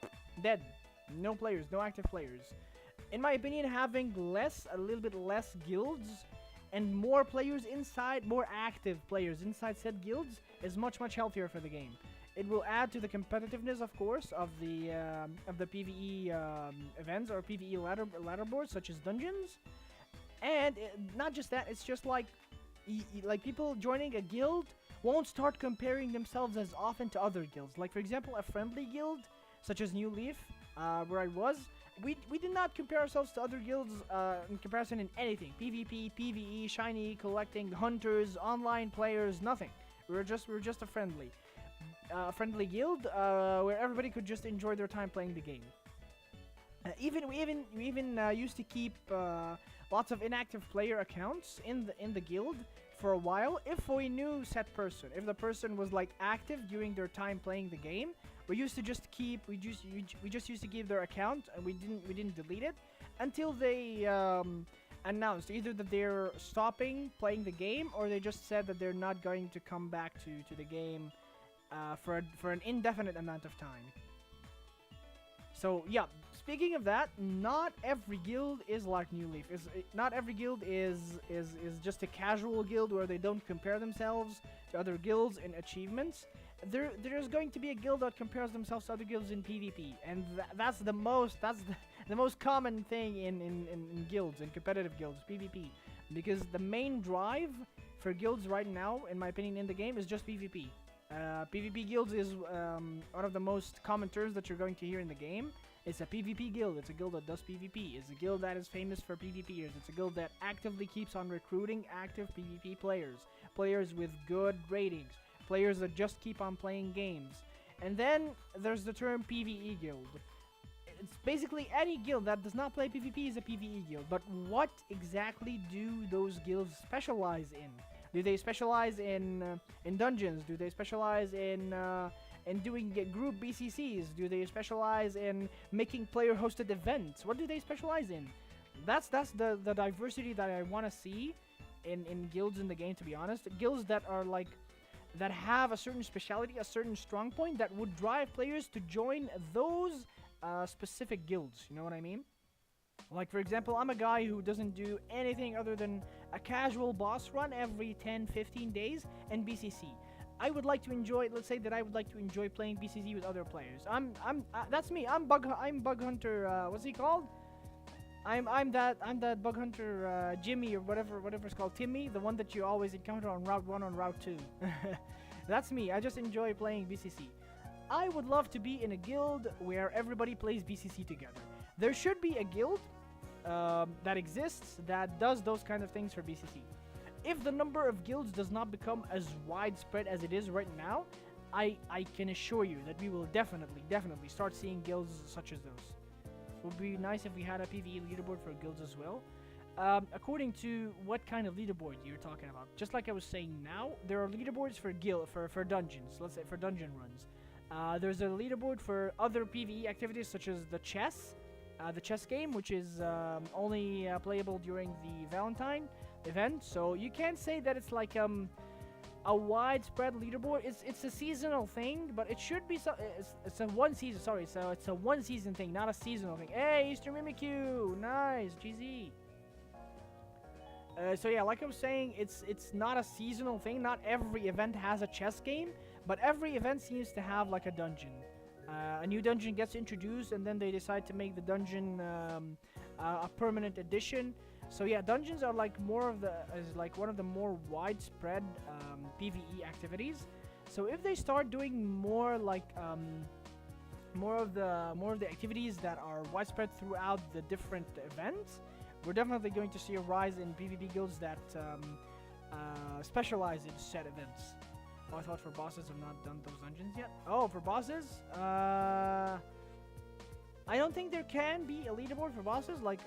dead. No players, no active players. In my opinion, having a little bit less guilds and more players inside, more active players inside said guilds is much, much healthier for the game. It will add to the competitiveness, of course, of the PvE events or PvE ladder boards, such as dungeons. And not just that, it's just like people joining a guild won't start comparing themselves as often to other guilds. Like, for example, a friendly guild, such as New Leaf, where I was, we did not compare ourselves to other guilds in comparison in anything. PvP, PvE, shiny, collecting, hunters, online players, nothing. We were just a friendly guild where everybody could just enjoy their time playing the game. We even used to keep lots of inactive player accounts in the guild for a while if we knew said person. If the person was like active during their time playing the game, we just used to keep their account, and we didn't delete it until they announced either that they're stopping playing the game, or they just said that they're not going to come back to the game for an indefinite amount of time. So yeah, speaking of that, not every guild is like New Leaf. Not every guild is just a casual guild where they don't compare themselves to other guilds in achievements. There's going to be a guild that compares themselves to other guilds in PvP, and that's the most common thing in guilds, in competitive guilds, PvP, because the main drive for guilds right now, in my opinion, in the game is just PvP. PvP guilds is one of the most common terms that you're going to hear in the game. It's a PvP guild. It's a guild that does PvP. It's a guild that is famous for PvPers. It's a guild that actively keeps on recruiting active PvP players with good ratings, players that just keep on playing games. And then there's the term PvE guild. It's basically any guild that does not play PvP is a PvE guild. But what exactly do those guilds specialize in? Do they specialize in dungeons? Do they specialize in doing group BCCs? Do they specialize in making player-hosted events? What do they specialize in? That's the diversity that I want to see in guilds in the game, to be honest. Guilds that are like, that have a certain speciality, a certain strong point that would drive players to join those specific guilds. You know what I mean? Like, for example, I'm a guy who doesn't do anything other than a casual boss run every 10-15 days and BCC. I would like to enjoy. Let's say that I would like to enjoy playing BCC with other players. That's me. I'm Bug Hunter. What's he called? I'm that Bug Hunter Jimmy or whatever it's called, Timmy, the one that you always encounter on Route 1 on Route 2. That's me. I just enjoy playing BCC. I would love to be in a guild where everybody plays BCC together. There should be a guild that exists that does those kind of things for BCC. If the number of guilds does not become as widespread as it is right now, I can assure you that we will definitely start seeing guilds such as those. It would be nice if we had a PvE leaderboard for guilds as well. According to what kind of leaderboard you're talking about, just like I was saying now, there are leaderboards for for dungeons. Let's say for dungeon runs. There's a leaderboard for other PvE activities such as the chess game, which is only playable during the Valentine event. So you can't say that it's like a widespread leaderboard. It's a seasonal thing, but it should be it's a one season. Sorry, so it's a one season thing, not a seasonal thing. Hey, Easter Mimikyu, nice, GZ. So yeah, like I was saying, it's not a seasonal thing. Not every event has a chess game, but every event seems to have like a dungeon. A new dungeon gets introduced, and then they decide to make the dungeon a permanent addition. So yeah, dungeons are like one of the more widespread PvE activities. So if they start doing more like more of the activities that are widespread throughout the different events, we're definitely going to see a rise in PvP guilds that specialize in set events. Oh, I thought for bosses I've not done those dungeons yet. Oh, for bosses? I don't think there can be a leaderboard for bosses. Like,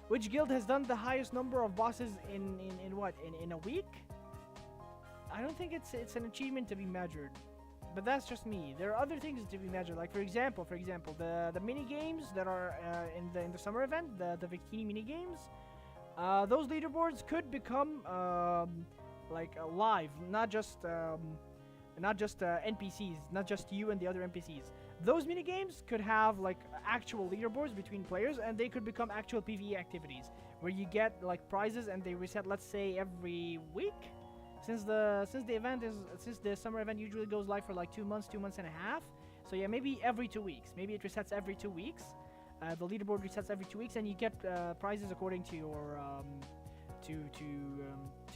which guild has done the highest number of bosses in a week? I don't think it's an achievement to be measured. But that's just me. There are other things to be measured. Like for example, the mini games that are in the summer event, the Bikini mini games. Those leaderboards could become live, not just NPCs, not just you and the other NPCs. Those mini games could have like actual leaderboards between players, and they could become actual PvE activities where you get like prizes and they reset. Let's say every week. Since the summer event usually goes live for like 2 months and a half, so yeah, maybe every 2 weeks. Maybe it resets every 2 weeks. The leaderboard resets every 2 weeks, and you get prizes according to your to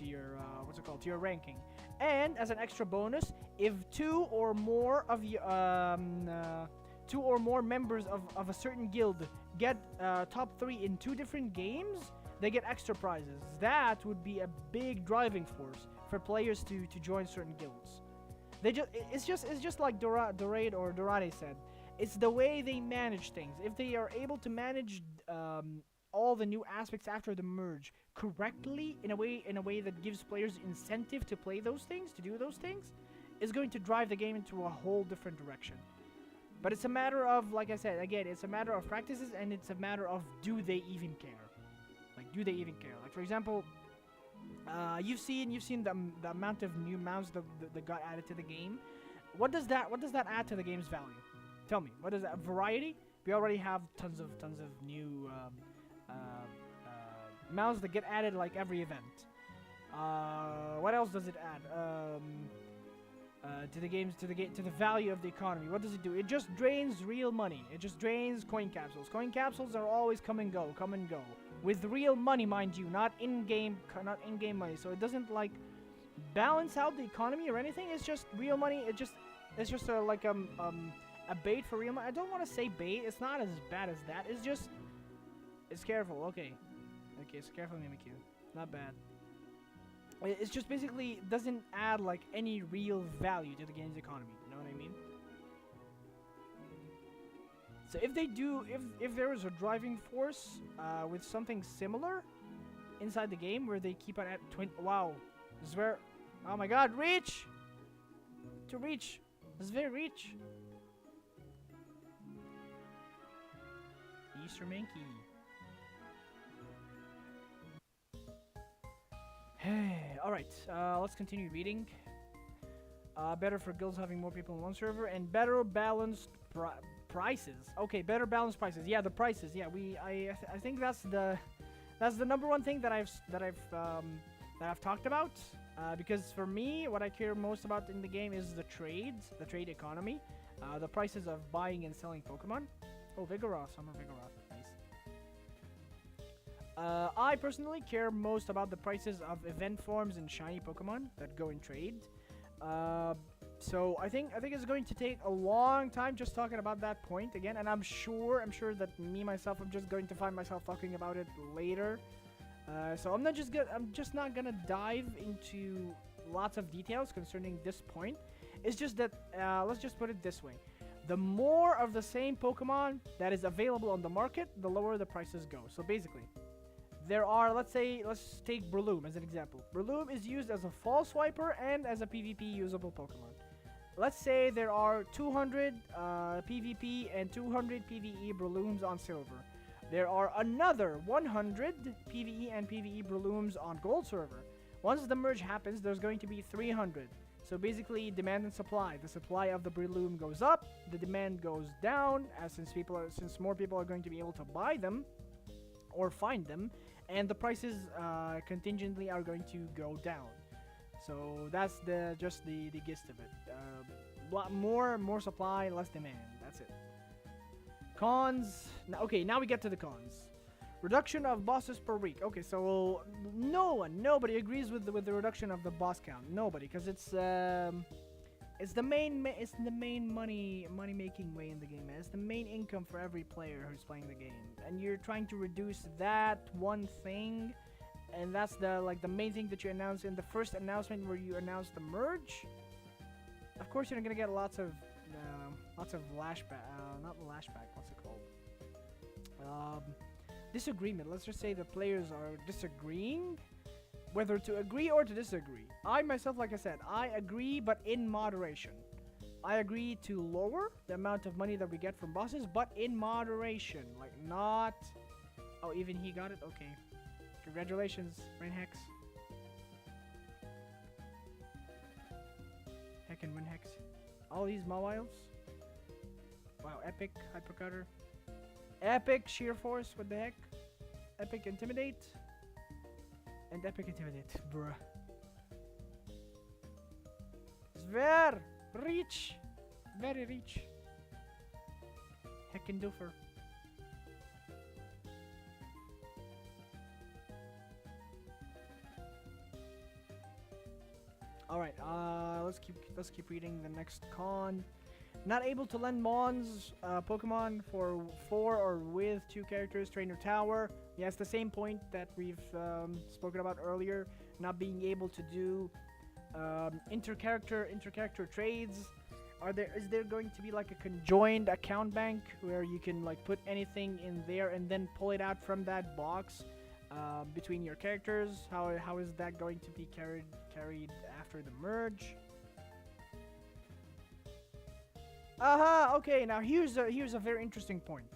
your ranking. And as an extra bonus, if two or more members of a certain guild get top 3 in 2 different games, they get extra prizes. That would be a big driving force for players to join certain guilds. It's just like Dorade said. It's the way they manage things. If they are able to manage all the new aspects after the merge correctly, in a way that gives players incentive to play those things, to do those things, is going to drive the game into a whole different direction. But it's a matter of, like I said, again, it's a matter of practices, and it's a matter of do they even care? Like, do they even care? Like, for example, you've seen the amount of new mounts that got added to the game. What does that add to the game's value? Tell me, what is that? Variety? We already have tons of new mounts that get added like every event. What else does it add? To the value of the economy. What does it do? It just drains real money. It just drains coin capsules. Coin capsules are always come and go, with real money, mind you, not in-game money. So it doesn't like balance out the economy or anything. It's just real money. It's just a bait for real money. I don't want to say bait. It's not as bad as that. It's careful. Okay, so careful, Mimikyu. Not bad. It's just basically doesn't add like any real value to the game's economy. You know what I mean? So if there is a driving force with something similar inside the game where they keep on at wow, this is where, oh my god, reach! This is very reach. Easter Mankey. Alright, let's continue reading. Better for guilds having more people in one server, and better balanced prices. Okay, better balanced prices. Yeah, the prices. Yeah, I think that's the number one thing that I've talked about. Because for me, what I care most about in the game is the trades, the trade economy, the prices of buying and selling Pokemon. Oh, Vigoroth, Summer Vigoroth, nice. I personally care most about the prices of event forms and shiny Pokemon that go in trade. So I think it's going to take a long time just talking about that point again, and I'm sure that me myself, I'm just going to find myself talking about it later. So I'm just not gonna dive into lots of details concerning this point. It's just that let's just put it this way: the more of the same Pokemon that is available on the market, the lower the prices go. So basically, there are, let's take Breloom as an example. Breloom is used as a fall swiper and as a PvP usable Pokemon. Let's say there are 200 PvP and 200 PvE Brelooms on Silver. There are another 100 PvE and PvE Brelooms on Gold server. Once the merge happens, there's going to be 300. So basically, demand and supply. The supply of the Breloom goes up, the demand goes down, since more people are going to be able to buy them or find them, and the prices contingently are going to go down. So that's just the gist of it. More supply, less demand. That's it. Cons. Okay, now we get to the cons. Reduction of bosses per week. Okay, so nobody agrees with the reduction of the boss count. Nobody, because it's the main money making way in the game. It's the main income for every player who's playing the game, and you're trying to reduce that one thing, and that's the main thing that you announced in the first announcement where you announced the merge. Of course, you're gonna get lots of lashback. Not lashback. What's it called? Disagreement. Let's just say the players are disagreeing whether to agree or to disagree. I myself, like I said, I agree, but in moderation. I agree to lower the amount of money that we get from bosses, but in moderation. Like, not... Oh, even he got it? Okay. Congratulations, Rainhex. Heck and Winhex. All these Mawiles. Wow, epic Hypercutter. Epic Sheer Force, what the heck? Epic Intimidate. And Epic Intimidate, bruh. Sver! Reach! Very reach. Heckin' doofer. Alright, let's keep reading the next con. Not able to lend Mons Pokemon for 4 or with 2 characters, Trainer Tower. Yeah, it's the same point that we've spoken about earlier. Not being able to do inter-character trades. Is there going to be like a conjoined account bank where you can like put anything in there and then pull it out from that box between your characters? How is that going to be carried after the merge? Okay, now here's a very interesting point.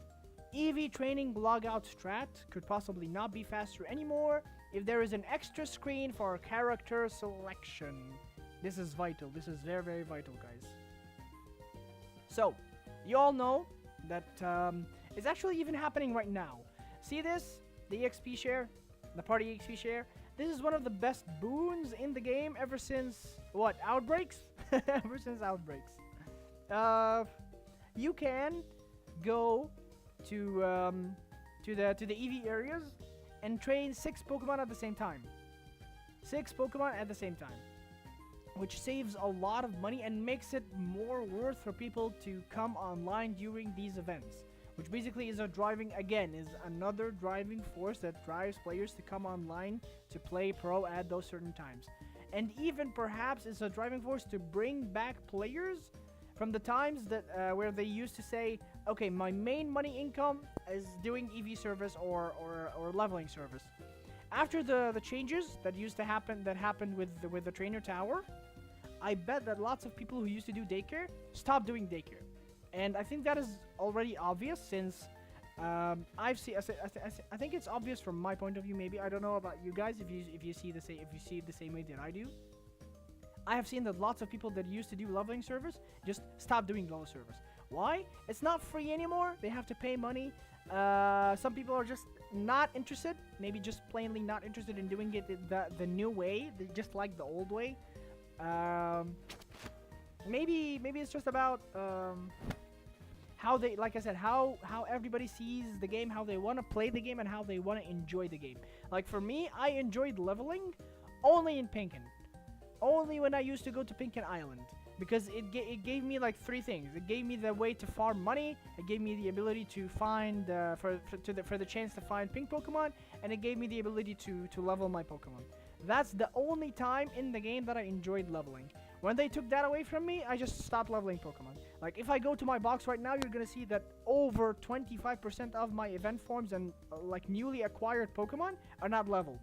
EV training logout strat could possibly not be faster anymore if there is an extra screen for character selection. This is vital. This is very, very vital, guys. So, you all know that it's actually even happening right now. See this? The EXP share? The party EXP share? This is one of the best boons in the game ever since, what, Outbreaks? Ever since Outbreaks. You can go to the EV areas and train 6 Pokemon at the same time. 6 Pokemon at the same time, which saves a lot of money and makes it more worth for people to come online during these events. Which basically is another driving force that drives players to come online to play pro at those certain times. And even perhaps it's a driving force to bring back players from the times that where they used to say, okay, my main money income is doing EV service or leveling service. After the changes that happened with the trainer tower, I bet that lots of people who used to do daycare stopped doing daycare. And I think that is already obvious since I think it's obvious from my point of view. Maybe I don't know about you guys if you see it the same way that I do. I have seen that lots of people that used to do leveling service just stop doing level service. Why? It's not free anymore. They have to pay money. Some people are just not interested. Maybe just plainly not interested in doing it the new way. They just like the old way. Maybe it's just about how they, like I said, how everybody sees the game, how they want to play the game, and how they want to enjoy the game. Like for me, I enjoyed leveling only in Pinken. Only when I used to go to Pinken Island. Because it gave me like three things. It gave me the way to farm money. It gave me the ability to find for the chance to find pink Pokemon, and it gave me the ability to level my Pokemon. That's the only time in the game that I enjoyed leveling. When they took that away from me, I just stopped leveling Pokemon. Like if I go to my box right now, you're gonna see that over 25% of my event forms and like newly acquired Pokemon are not leveled.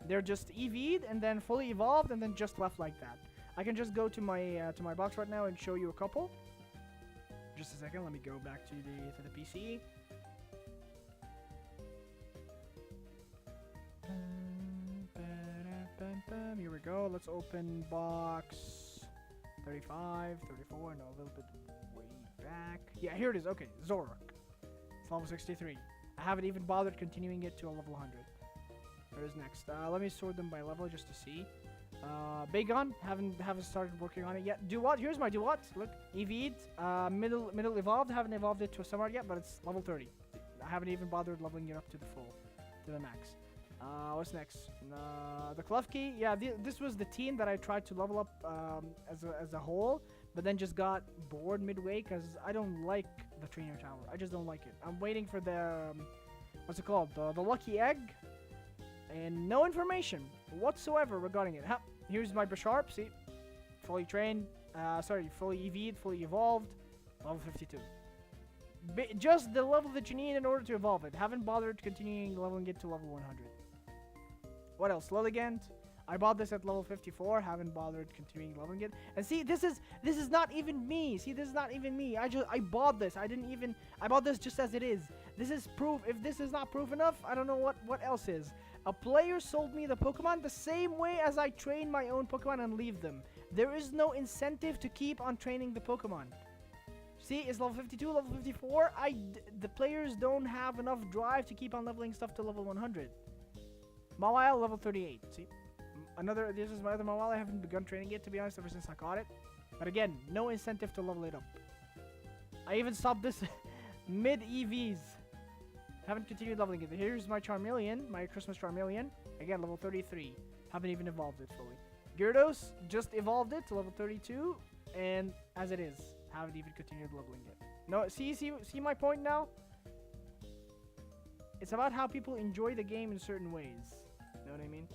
They're just EV'd and then fully evolved and then just left like that. I can just go to my box right now and show you a couple. Just a second, let me go back to the PC. Here we go. Let's open box 35, 34. No, a little bit way back. Yeah, here it is. Okay, Zoroark. It's level 63. I haven't even bothered continuing it to a level 100. There is next. Let me sort them by level just to see. Bagon, haven't started working on it yet. Duat, here's my Duat. Look, EV'd, middle evolved. Haven't evolved it to a Summer yet, but it's level 30. I haven't even bothered leveling it up to the max. What's next? The Klefki. Yeah, this was the team that I tried to level up as a whole, but then just got bored midway because I don't like the trainer tower. I just don't like it. I'm waiting for the what's it called? The lucky egg, and no information whatsoever regarding it. Here's my Bisharp. See, fully trained. Fully EV'd, fully evolved. Level 52. Just the level that you need in order to evolve it. Haven't bothered continuing leveling it to level 100. What else? Lilligant. I bought this at level 54. Haven't bothered continuing leveling it. And see, this is not even me. See, this is not even me. I bought this. I bought this just as it is. This is proof. If this is not proof enough, I don't know what else is. A player sold me the Pokemon the same way as I train my own Pokemon and leave them. There is no incentive to keep on training the Pokemon. See, it's level 52, level 54. The players don't have enough drive to keep on leveling stuff to level 100. Mawile, level 38. See, this is my other Mawile. I haven't begun training it, to be honest, ever since I caught it. But again, no incentive to level it up. I even stopped this mid-EVs. Haven't continued leveling it. Here's my Charmeleon, my Christmas Charmeleon. Again, level 33. Haven't even evolved it fully. Gyarados, just evolved it to level 32. And as it is, haven't even continued leveling it. No, see my point now? It's about how people enjoy the game in certain ways. You know what I mean?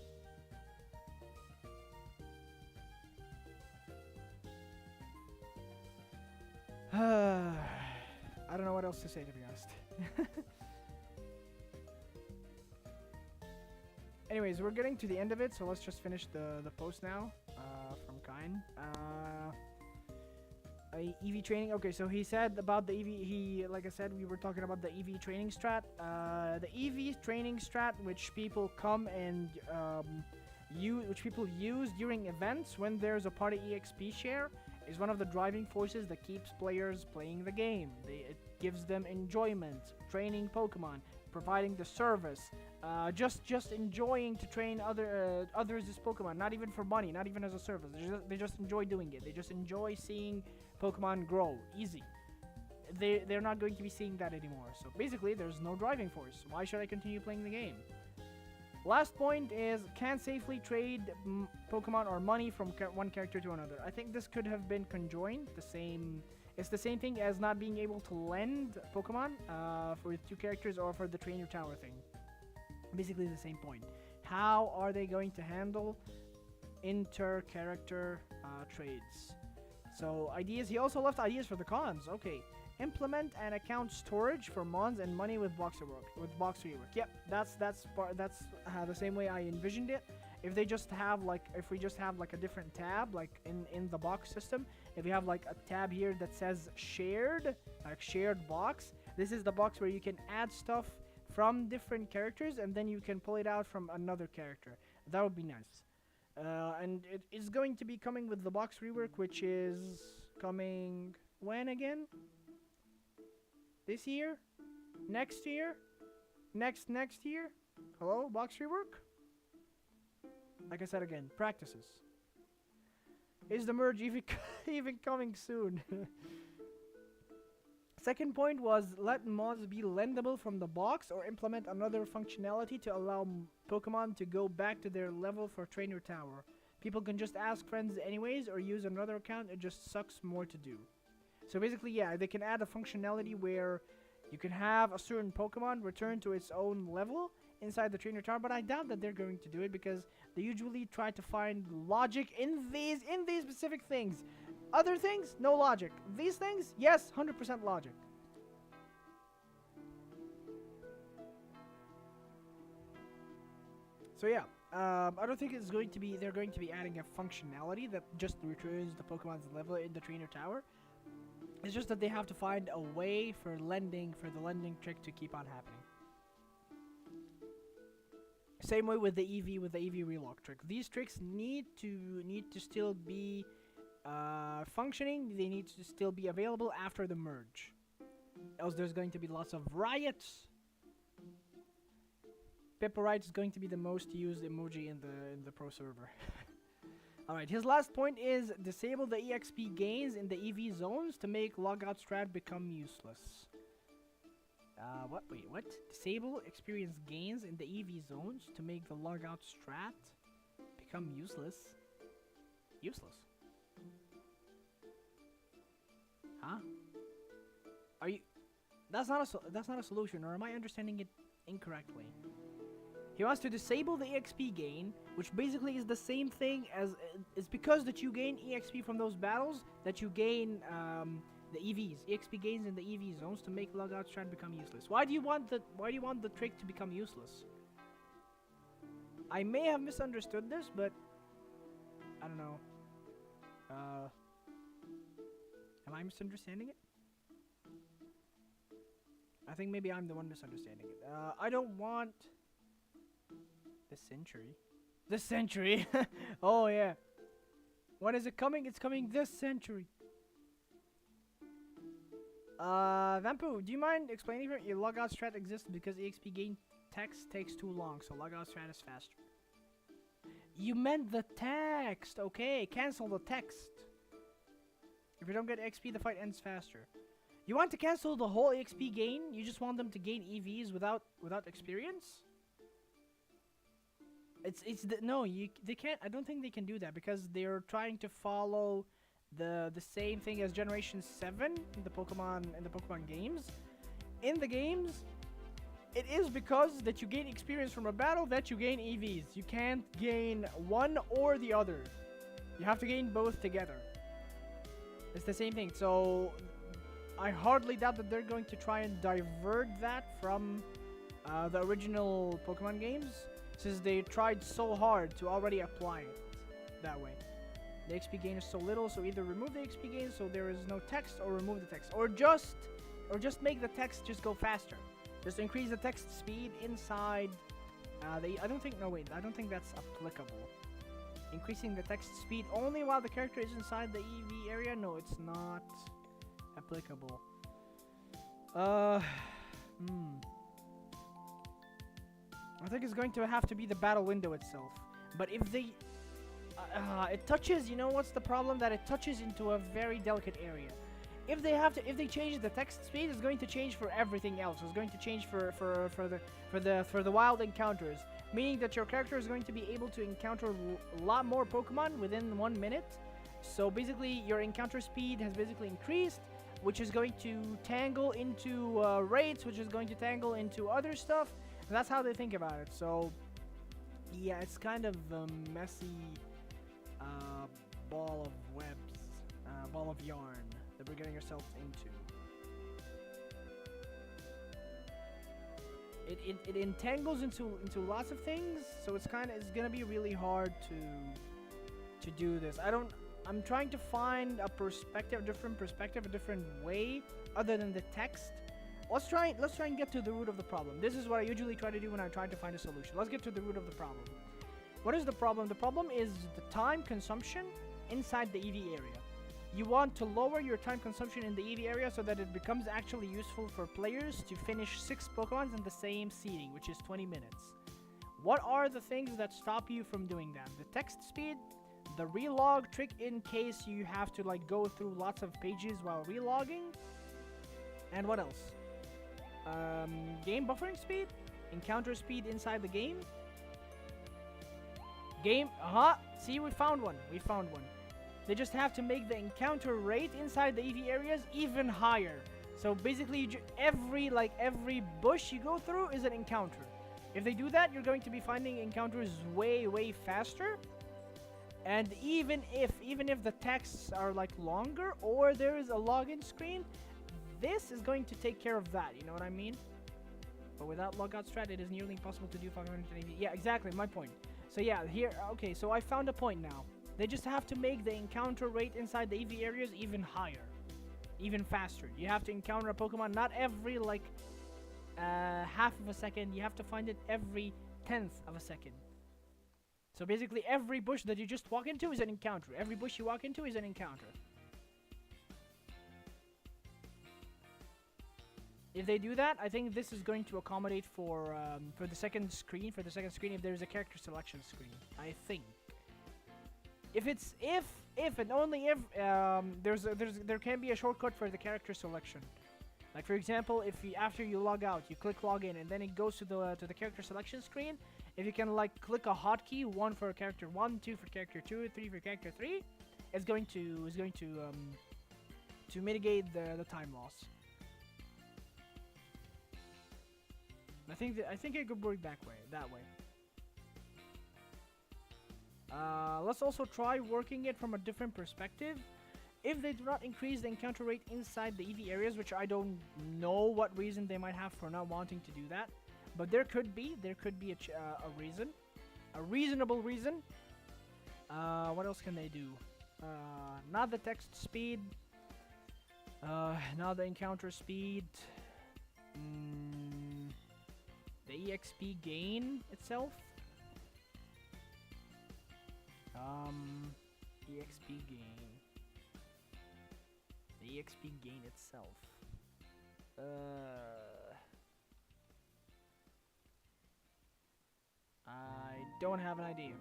I don't know what else to say, to be honest. Anyways, we're getting to the end of it, so let's just finish the post now from Kain. EV training. Okay, so he said about the EV. Like I said, we were talking about the EV training strat. The EV training strat, which people come and which people use during events when there's a party EXP share, is one of the driving forces that keeps players playing the game. It gives them enjoyment, training Pokemon, providing the service, just enjoying to train others as Pokemon, not even for money, not even as a service. They just enjoy doing it. They just enjoy seeing Pokemon grow. Easy. They're not going to be seeing that anymore. So basically, there's no driving force. Why should I continue playing the game? Last point is, can safely trade Pokemon or money from one character to another. I think this could have been conjoined. It's the same thing as not being able to lend Pokemon for two characters or for the trainer tower thing. Basically the same point. How are they going to handle inter-character trades? So ideas. He also left ideas for the cons. Okay. Implement an account storage for mons and money with box rework. Yep, that's the same way I envisioned it. If we just have like a different tab, like in the box system, if we have like a tab here that says shared, like shared box, this is the box where you can add stuff from different characters and then you can pull it out from another character. That would be nice. And it is going to be coming with the box rework, which is coming when again? This year? Next year? Next year? Hello, box rework? Like I said again, practices. Is the merge even even coming soon? Second point was let mods be lendable from the box or implement another functionality to allow Pokemon to go back to their level for Trainer Tower. People can just ask friends anyways or use another account. It just sucks more to do. So basically, yeah, they can add a functionality where you can have a certain Pokemon return to its own level inside the Trainer Tower, but I doubt that they're going to do it because they usually try to find logic in these specific things. Other things, no logic. These things, yes, 100% logic. So yeah, I don't think it's going to be. They're going to be adding a functionality that just returns the Pokemon's level in the Trainer Tower. It's just that they have to find a way for the lending trick to keep on happening. Same way with the EV relock trick. These tricks need to still be functioning. They need to still be available after the merge. Else there's going to be lots of riots. Pepperite is going to be the most used emoji in the pro server. Alright, his last point is disable the EXP gains in the EV zones to make logout strat become useless. What? Wait, what? Disable experience gains in the EV zones to make the logout strat become useless? Useless? Huh? Are you... That's not a solution, or am I understanding it incorrectly? He wants to disable the EXP gain, which basically is the same thing as... It's because that you gain EXP from those battles that you gain the EVs. EXP gains in the EV zones to make logout strat become useless. Why do you want the trick to become useless? I may have misunderstood this, but... I don't know. Am I misunderstanding it? I think maybe I'm the one misunderstanding it. I don't want... This century? This century? Oh, yeah. When is it coming? It's coming this century. Vampu, do you mind explaining if your logout strat exists because EXP gain text takes too long, so logout strat is faster? You meant the text! Okay, cancel the text. If you don't get XP, the fight ends faster. You want to cancel the whole EXP gain? You just want them to gain EVs without experience? They can't. I don't think they can do that because they're trying to follow the same thing as Generation 7 in the Pokemon games. In the games, it is because that you gain experience from a battle that you gain EVs. You can't gain one or the other. You have to gain both together. It's the same thing. So I hardly doubt that they're going to try and divert that from the original Pokemon games, since they tried so hard to already apply it that way. The XP gain is so little, so either remove the XP gain so there is no text, or remove the text, or just make the text just go faster. Just increase the text speed inside. I don't think that's applicable. Increasing the text speed only while the character is inside the EV area? No, it's not applicable. I think it's going to have to be the battle window itself. But if they... it touches, you know what's the problem? That it touches into a very delicate area. If they change the text speed, it's going to change for everything else. It's going to change for the wild encounters. Meaning that your character is going to be able to encounter a lot more Pokemon within 1 minute. So basically, your encounter speed has basically increased, which is going to tangle into raids, which is going to tangle into other stuff. And that's how they think about it. So, yeah, it's kind of a messy ball of webs, ball of yarn that we're getting ourselves into. It entangles into lots of things, so it's gonna be really hard to do this. I'm trying to find a different perspective, a different way other than the text. Let's try and get to the root of the problem. This is what I usually try to do when I try to find a solution. Let's get to the root of the problem. What is the problem? The problem is the time consumption inside the EV area. You want to lower your time consumption in the EV area so that it becomes actually useful for players to finish 6 Pokemons in the same seating, which is 20 minutes. What are the things that stop you from doing that? The text speed, the relog trick in case you have to like go through lots of pages while relogging, and what else? Game buffering speed, encounter speed inside the game. See, we found one. They just have to make the encounter rate inside the EV areas even higher. So basically, every bush you go through is an encounter. If they do that, you're going to be finding encounters way faster. And even if the texts are like longer or there is a login screen, this is going to take care of that. You know what I mean? But without logout strat, it is nearly impossible to do 580. Yeah, exactly, my point. So yeah, here, okay, so I found a point now. They just have to make the encounter rate inside the EV areas even higher. Even faster. You have to encounter a Pokemon not every, like, half of a second. You have to find it every 10th of a second. So basically, every bush that you just walk into is an encounter. Every bush you walk into is an encounter. If they do that, I think this is going to accommodate for the second screen. For the second screen, if there's a character selection screen, I think. If and only if there can be a shortcut for the character selection. Like for example, if you, after you log out, you click login, and then it goes to the character selection screen. If you can like click a hotkey, 1 for character 1, 2 for character 2, 3 for character 3, it's going to mitigate the time loss. I think it could work that way. Let's also try working it from a different perspective. If they do not increase the encounter rate inside the EV areas, which I don't know what reason they might have for not wanting to do that, but there could be a reason, a reasonable reason. What else can they do? Not the text speed. Not the encounter speed. The EXP gain itself. EXP gain. The EXP gain itself. I don't have an idea.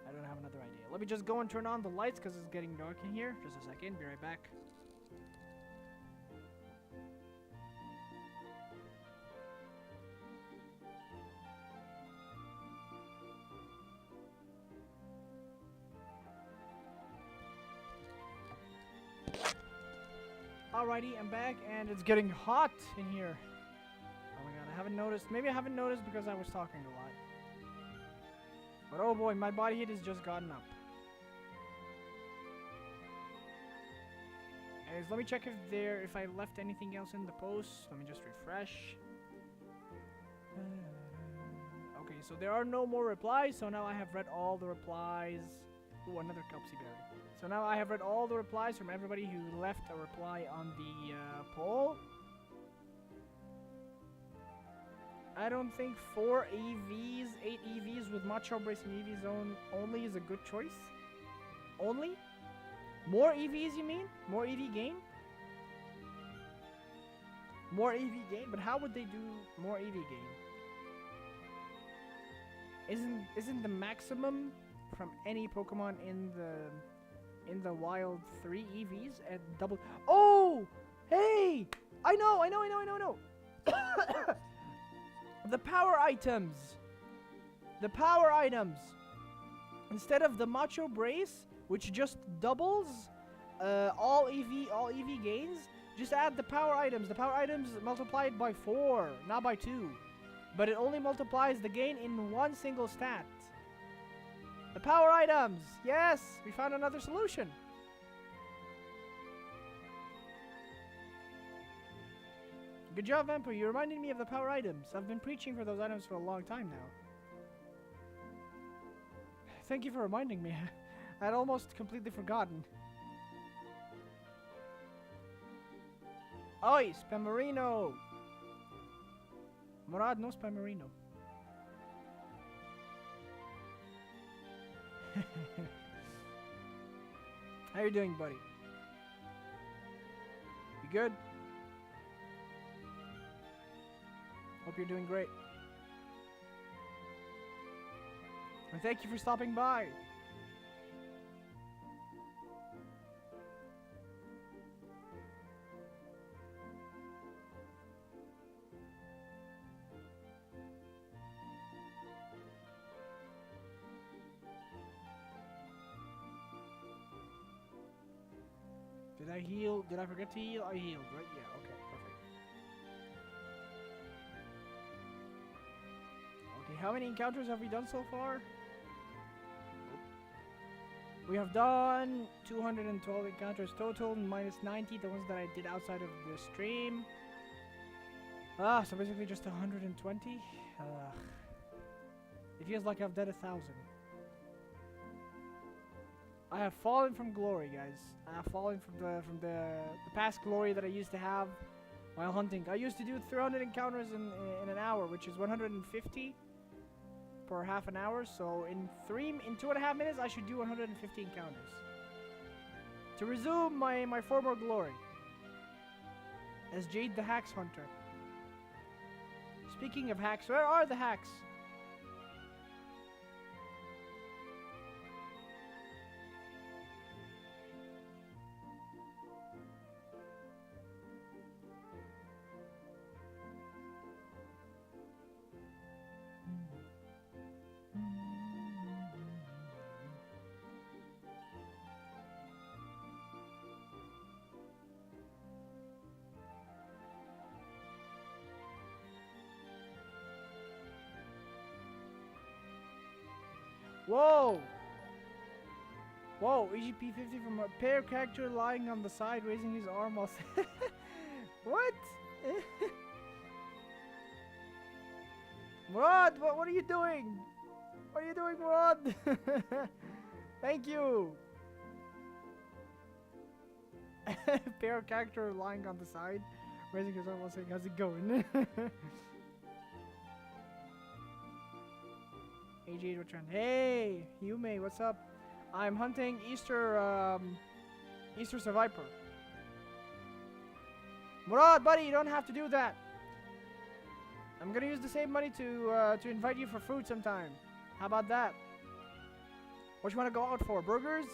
I don't have another idea. Let me just go and turn on the lights because it's getting dark in here. Just a second. Be right back. Alrighty, I'm back, and it's getting hot in here. Oh my god, I haven't noticed. Maybe I haven't noticed because I was talking a lot. But oh boy, my body heat has just gotten up. Anyways, let me check if I left anything else in the post. Let me just refresh. Okay, so there are no more replies, so now I have read all the replies. Ooh, another Kelpsy berry. So now I have read all the replies from everybody who left a reply on the poll. I don't think 4 EVs, 8 EVs with Macho Brace and EV Zone only is a good choice. Only? More EVs, you mean? More EV gain? More EV gain? But how would they do more EV gain? Isn't the maximum from any Pokemon in the wild 3 EVs at double? Oh, hey! I know. The power items. The power items. Instead of the Macho Brace, which just doubles all EV gains, just add the power items. The power items multiplied by 4, not by 2. But it only multiplies the gain in one single stat. The power items! Yes! We found another solution! Good job, Vampire. You reminded me of the power items. I've been preaching for those items for a long time now. Thank you for reminding me. I'd almost completely forgotten. Oi! Spamarino! Murad, no Spamarino. How you doing, buddy? good? Hope you're doing great. And thank you for stopping by. Did I heal? Did I forget to heal? I healed, right? Yeah, okay, perfect. Okay, how many encounters have we done so far? We have done 212 encounters total, minus 90, the ones that I did outside of the stream. So basically just 120. It feels like I've done 1,000. I have fallen from glory, guys. I have fallen from the past glory that I used to have while hunting. I used to do 300 encounters in an hour, which is 150 per half an hour. So in 2.5 minutes, I should do 150 encounters to resume my former glory as Jade the Hacks Hunter. Speaking of hacks, where are the hacks? Whoa! Whoa, EGP 50 from a pair character lying on the side, raising his arm while what? Murad, what are you doing? What are you doing, Murad? Thank you! Pair character lying on the side, raising his arm while saying, how's it going? AJ returned. Hey, Yume, what's up? I'm hunting Easter Survivor. Murad, buddy, you don't have to do that. I'm gonna use the same money to invite you for food sometime. How about that? What you wanna go out for? Burgers?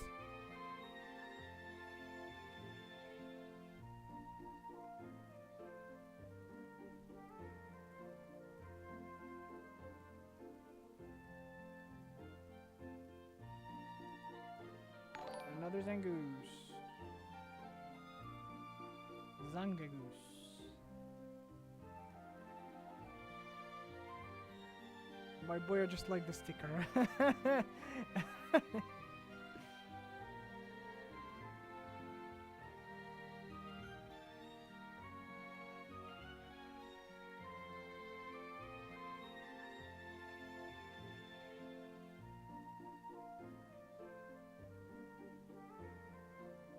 Another Zangoose. Zangagoose. My boy just like the sticker.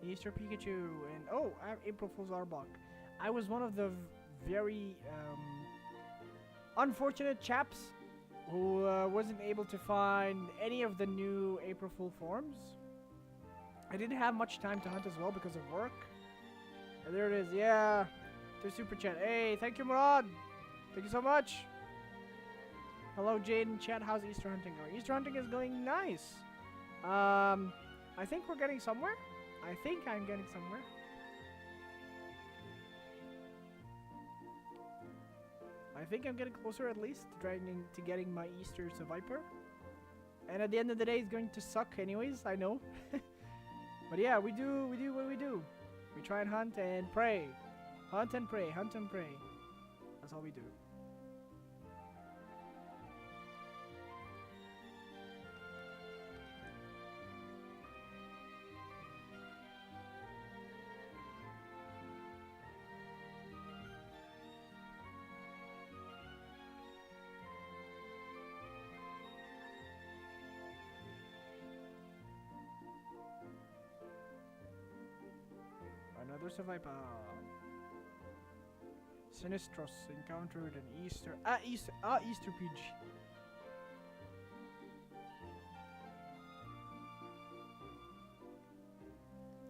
Easter Pikachu and oh, April Fool's Arbok. I was one of the very unfortunate chaps who wasn't able to find any of the new April Fool forms. I didn't have much time to hunt as well because of work. And there it is, yeah. To super chat. Hey, thank you, Murad. Thank you so much. Hello, Jaden. Chat, how's Easter hunting going? Easter hunting is going nice. I think we're getting somewhere. I think I'm getting somewhere. I think I'm getting closer at least to getting my Easter Survivor. And at the end of the day, it's going to suck anyways, I know. But yeah, we do what we do. We try and hunt and pray. Hunt and pray, hunt and pray. That's all we do. Another survivor. Sinistros encountered an Easter PG.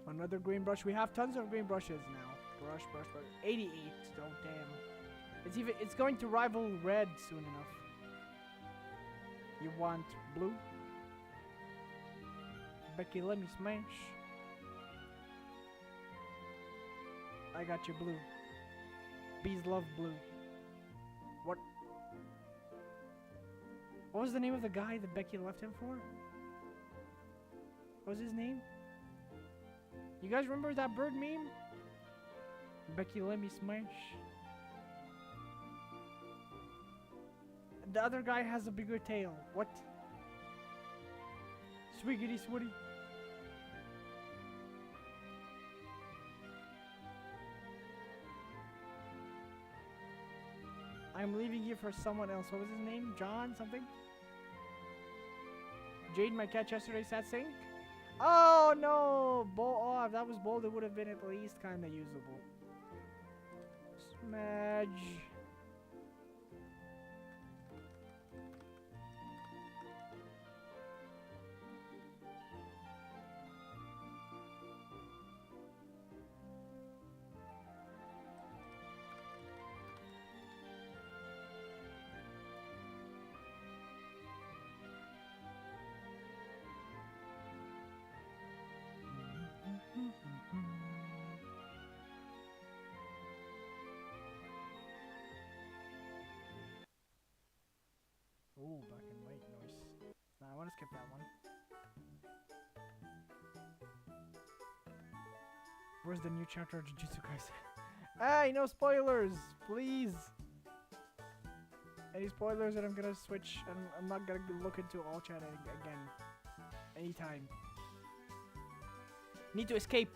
Another green brush. We have tons of green brushes now. Brush, brush, brush. 88. Oh, damn. It's going to rival red soon enough. You want blue? Becky, let me smash. I got you blue. Bees love blue. What? What was the name of the guy that Becky left him for? What was his name? You guys remember that bird meme? Becky, let me smash. The other guy has a bigger tail. What? Swiggity switty. I'm leaving you for someone else. What was his name? John something? Jade might catch yesterday sat sink. Oh no! Oh, if that was bold, it would have been at least kind of usable. Smudge. Oh, black and white noise. Nah, I want to skip that one. Where's the new chapter of Jujutsu Kaisen? Hey, no spoilers, please. Any spoilers that I'm gonna switch, and I'm not gonna look into all chat again. Anytime. Need to escape.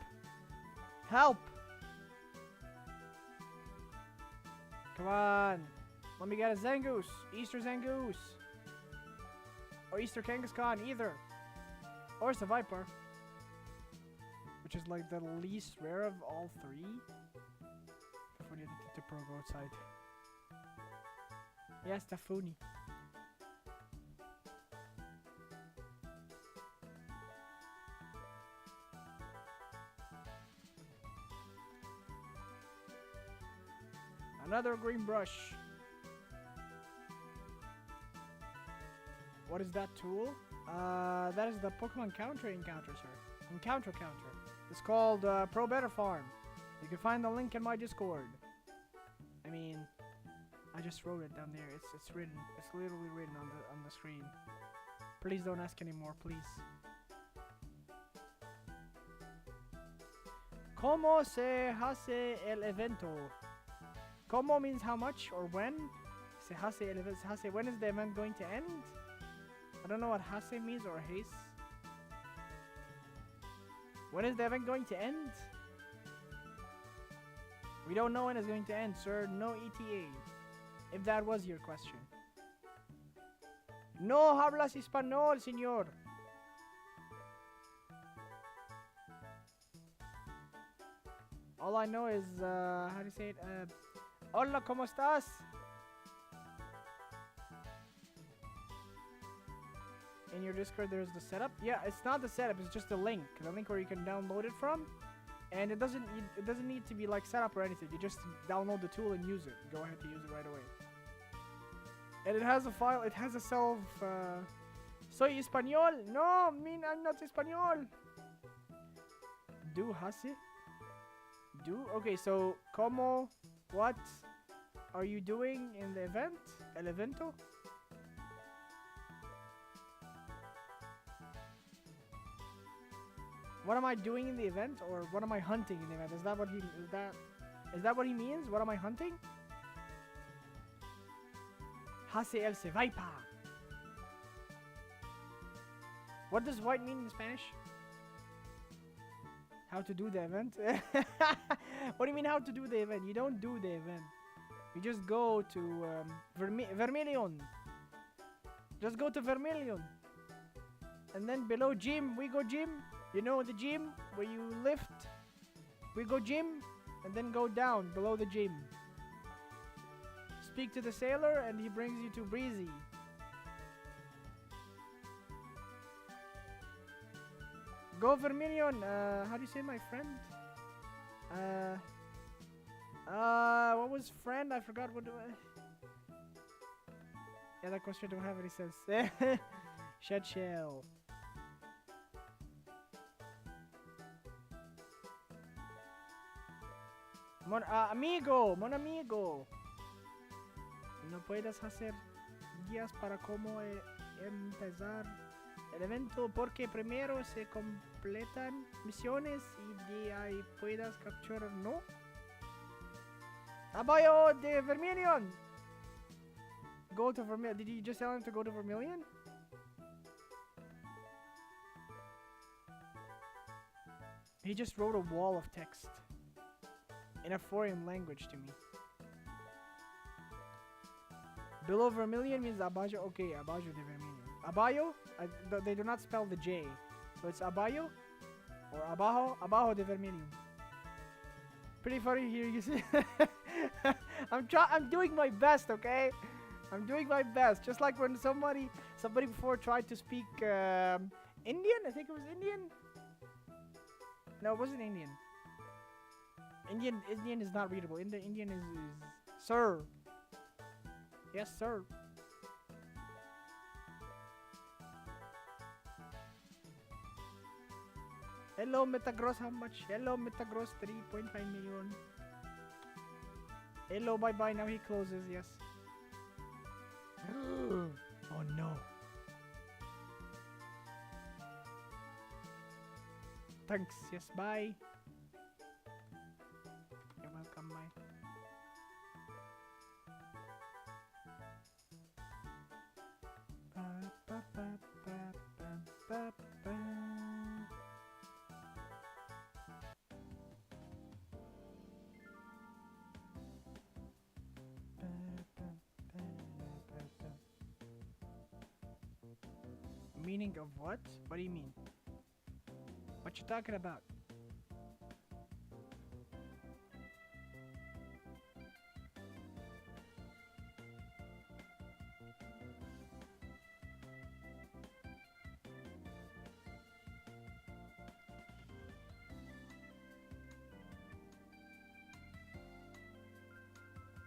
Help! Come on. Let me get a Zangoose. Easter Zangoose. Or Easter Kangaskhan, either. Or it's a Viper. Which is like the least rare of all three. Before you need to pro go outside. Yes, Tafuni. Another green brush. What is that tool? That is the Pokemon counter encounter, sir. Encounter counter. It's called Pro Better Farm. You can find the link in my Discord. I mean, I just wrote it down there. It's written. It's literally written on the screen. Please don't ask anymore, please. ¿Cómo se hace el evento? ¿Cómo means how much or when. Se hace el evento. Se hace, when is the event going to end? I don't know what hase means or haste. When is the event going to end? We don't know when it's going to end, sir. No ETA. If that was your question. No hablas español, señor. All I know is, how do you say it? Hola, ¿cómo estás? In your Discord, there's the setup. Yeah, it's not the setup. It's just the link where you can download it from, and it doesn't need to be like set up or anything. You just download the tool and use it. Go ahead to use it right away. And it has a file. It has a self. Soy español. No, I'm not español. Do hace? Do? Okay, so como? What are you doing in the event? El evento? What am I doing in the event, or what am I hunting in the event? Is that what he means? What am I hunting? Hace el se vaipa. What does white mean in Spanish? How to do the event? What do you mean how to do the event? You don't do the event. You just go to Vermilion. Just go to Vermilion. And then below gym, we go gym. You know the gym where you lift? We go gym and then go down below the gym. Speak to the sailor and he brings you to Breezy. Go Vermilion. How do you say my friend? What was friend? I forgot what. Yeah, that question don't have any sense. Shed shell. Mon amigo. No puedes hacer guías para cómo empezar el evento porque primero se completan misiones y de ahí puedas capturar, ¿no? Abayo de Vermilion! Go to Vermilion. Did you just tell him to go to Vermilion? He just wrote a wall of text in a foreign language to me. Below Vermilion means Abajo. Okay, Abajo de Vermilion. Abajo? They do not spell the J. So it's Abajo or Abajo. Abajo de Vermilion. Pretty funny here, you see. I'm doing my best, okay? I'm doing my best. Just like when somebody before tried to speak Indian. I think it was Indian. No, it wasn't Indian. Indian is not readable. Indian is sir. Yes, sir. Hello, Metagross, how much? Hello, Metagross, 3.5 million. Hello, bye-bye, now he closes, yes. Oh, no. Thanks, yes, bye. You're welcome, bye. Meaning of what? What do you mean? What you talking about?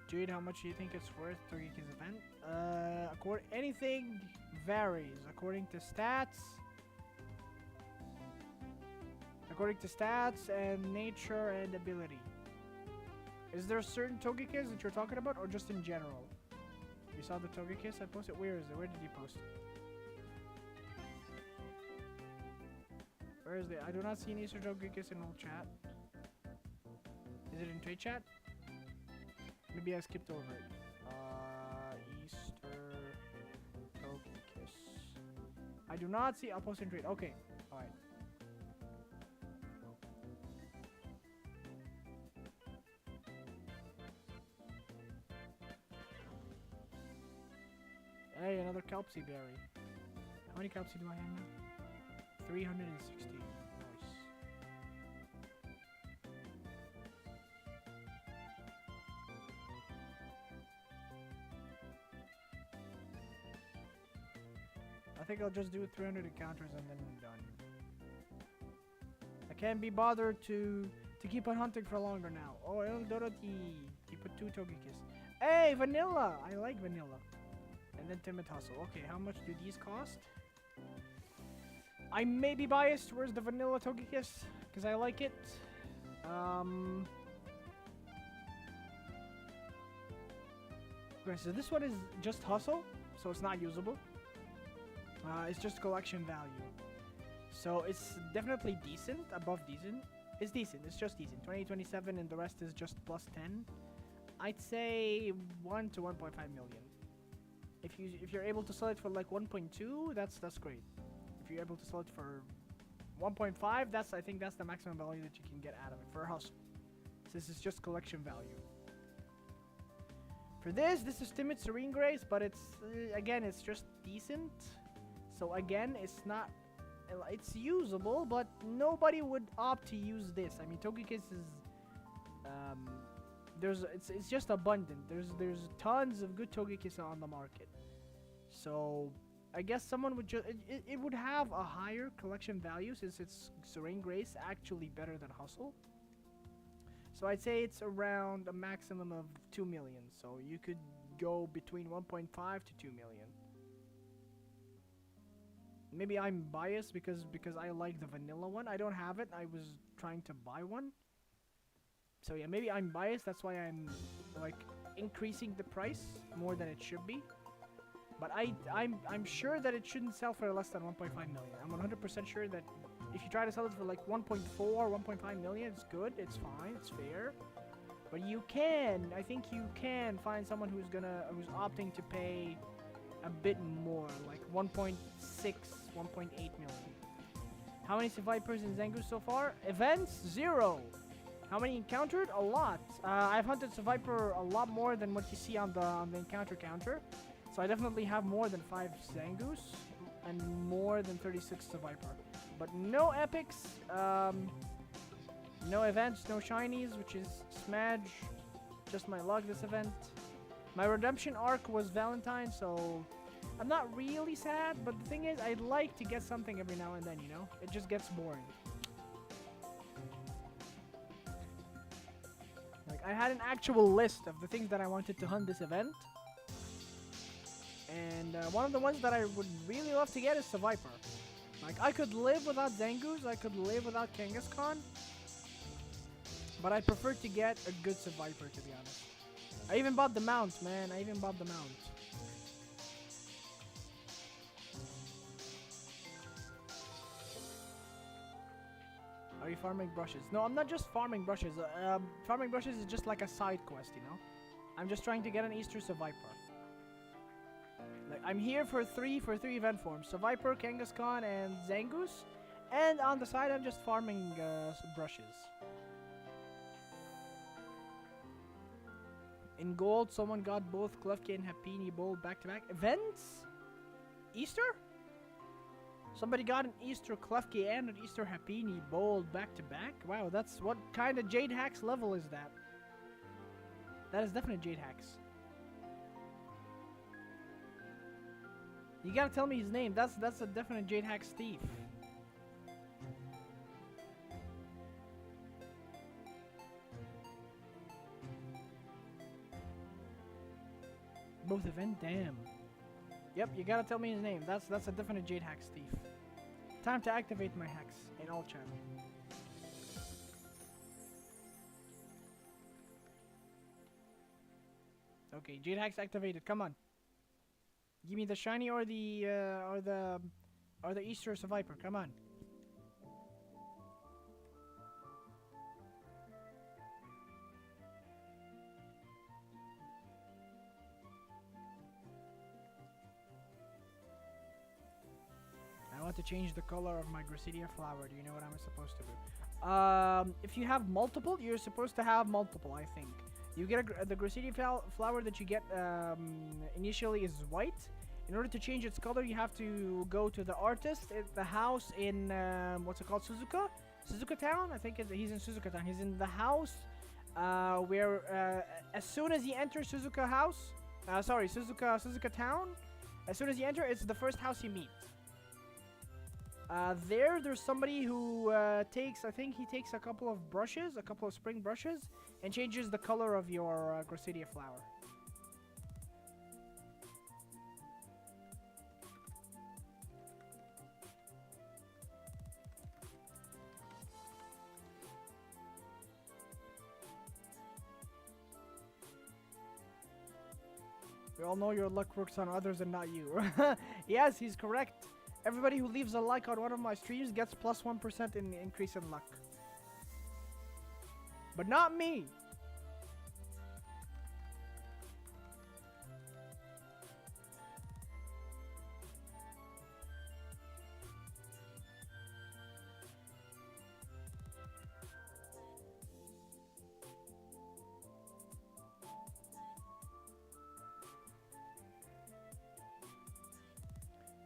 Dude, how much do you think it's worth to geek his event? Anything varies according to stats. According to stats and nature and ability. Is there certain Togekiss that you're talking about, or just in general? You saw the Togekiss I posted? Where is it? Where did you post it? Where is it? I do not see an Easter Togekiss in old chat. Is it in trade chat? Maybe I skipped over it. Easter Togekiss. I do not see. I'll post in trade. Okay. Alright. Hey, another Kelpsy berry. How many Kelpsy do I have now? 360. Nice. I think I'll just do 300 encounters and then I'm done. I can't be bothered to keep on hunting for longer now. Oh, El Dorothy. He put 2 Togekiss. Hey, Vanilla! I like Vanilla. And then Timid Hustle. Okay, how much do these cost? I may be biased towards the Vanilla Togekiss, because I like it. Okay, so this one is just Hustle, so it's not usable. It's just collection value. So it's definitely decent, above decent. It's decent, it's just decent. 2027 and the rest is just plus 10. I'd say 1 to 1.5 million. If you're able to sell it for like 1.2, that's great. If you're able to sell it for 1.5, I think that's the maximum value that you can get out of it for a hustle. This is just collection value. For this is Timid Serene Grace, but it's again, it's just decent. So again, it's usable, but nobody would opt to use this. I mean, Togekiss is it's just abundant. There's tons of good Togekiss on the market. So I guess someone would just it would have a higher collection value since it's Serene Grace actually better than Hustle. So I'd say it's around a maximum of 2 million. So you could go between 1.5 to 2 million. Maybe I'm biased because I like the vanilla one. I don't have it. I was trying to buy one. So yeah, maybe I'm biased. That's why I'm like increasing the price more than it should be. But I'm sure that it shouldn't sell for less than 1.5 million. I'm 100% sure that if you try to sell it for like 1.4, 1.5 million, it's good, it's fine, it's fair. But you can, I think you can find someone who's opting to pay a bit more, like 1.6, 1.8 million. How many Vipers and Zangoose so far? Events, 0. How many encountered? A lot. I've hunted Viper a lot more than what you see on the encounter counter. So I definitely have more than 5 Zangoose and more than 36 Viper. But no epics, no events, no shinies, which is smudge. Just my luck this event. My redemption arc was Valentine, so I'm not really sad. But the thing is, I'd like to get something every now and then, you know? It just gets boring. Like, I had an actual list of the things that I wanted to hunt this event. And one of the ones that I would really love to get is the Viper. Like, I could live without Zangoose, I could live without Kangaskhan. But I prefer to get a good Viper, to be honest. I even bought the mount, man. I even bought the mount. Are you farming brushes? No, I'm not just farming brushes. Farming brushes is just like a side quest, you know? I'm just trying to get an Easter Viper. Like, I'm here for three event forms: Viper, Kangaskhan, and Zangoose. And on the side, I'm just farming some brushes. In gold, someone got both Klefki and Happini Bold back-to-back. Events? Easter? Somebody got an Easter Klefki and an Easter Happini Bold back-to-back? Wow, that's... What kind of Jade Hacks level is that? That is definitely Jade Hacks. You gotta tell me his name. That's a definite Jade Hacks thief. Both event? Damn. Yep, you gotta tell me his name. That's a definite Jade Hacks thief. Time to activate my hacks in all chat. Okay, Jade Hacks activated. Come on. Give me the shiny or the Easter Viper. Come on. I want to change the color of my Gracidia flower. Do you know what I'm supposed to do? If you have multiple, you're supposed to have multiple, I think. You get the Gracidia flower that you get initially is white. In order to change its color, you have to go to the artist at the house in what's it called, Suzuka Town. I think he's in Suzuka Town. He's in the house where as soon as he enters Suzuka Town. As soon as you enter, it's the first house you meet. There's somebody who takes, I think he takes a couple of brushes, a couple of spring brushes, and changes the color of your Gracidia flower. We all know your luck works on others and not you. Yes, he's correct. Everybody who leaves a like on one of my streams gets plus 1% in increase in luck. But not me.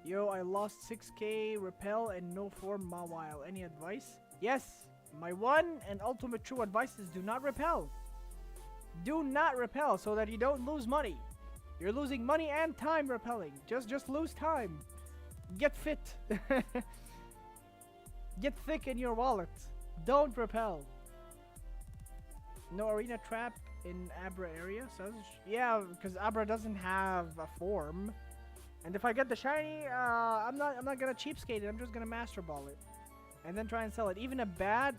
Yo, I lost 6k repel and no form Mawile. Any advice? Yes, my one and ultimate true advice is do not repel. Do not repel so that you don't lose money. You're losing money and time repelling. Just lose time. Get fit. Get thick in your wallet. Don't repel. No arena trap in Abra area. So yeah, because Abra doesn't have a form. And if I get the shiny, I'm not gonna cheapskate it. I'm just gonna master ball it, and then try and sell it. Even a bad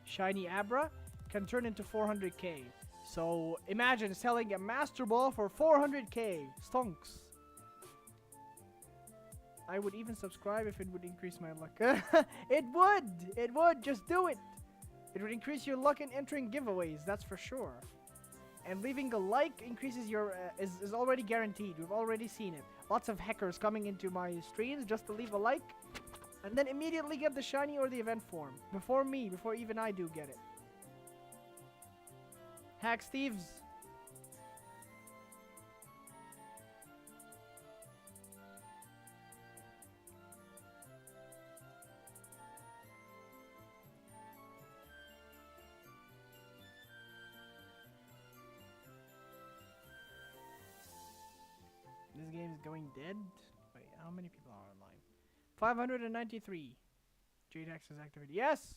shiny Abra can turn into 400k. So imagine selling a master ball for 400k. Stonks. I would even subscribe if it would increase my luck. It would. It would. Just do it. It would increase your luck in entering giveaways. That's for sure. And leaving a like increases your is already guaranteed. We've already seen it. Lots of hackers coming into my streams just to leave a like, and then immediately get the shiny or the event form before me, before even I do get it. Hack thieves. This game is going dead. Wait, how many people are online? 593. JDAX is activated. Yes!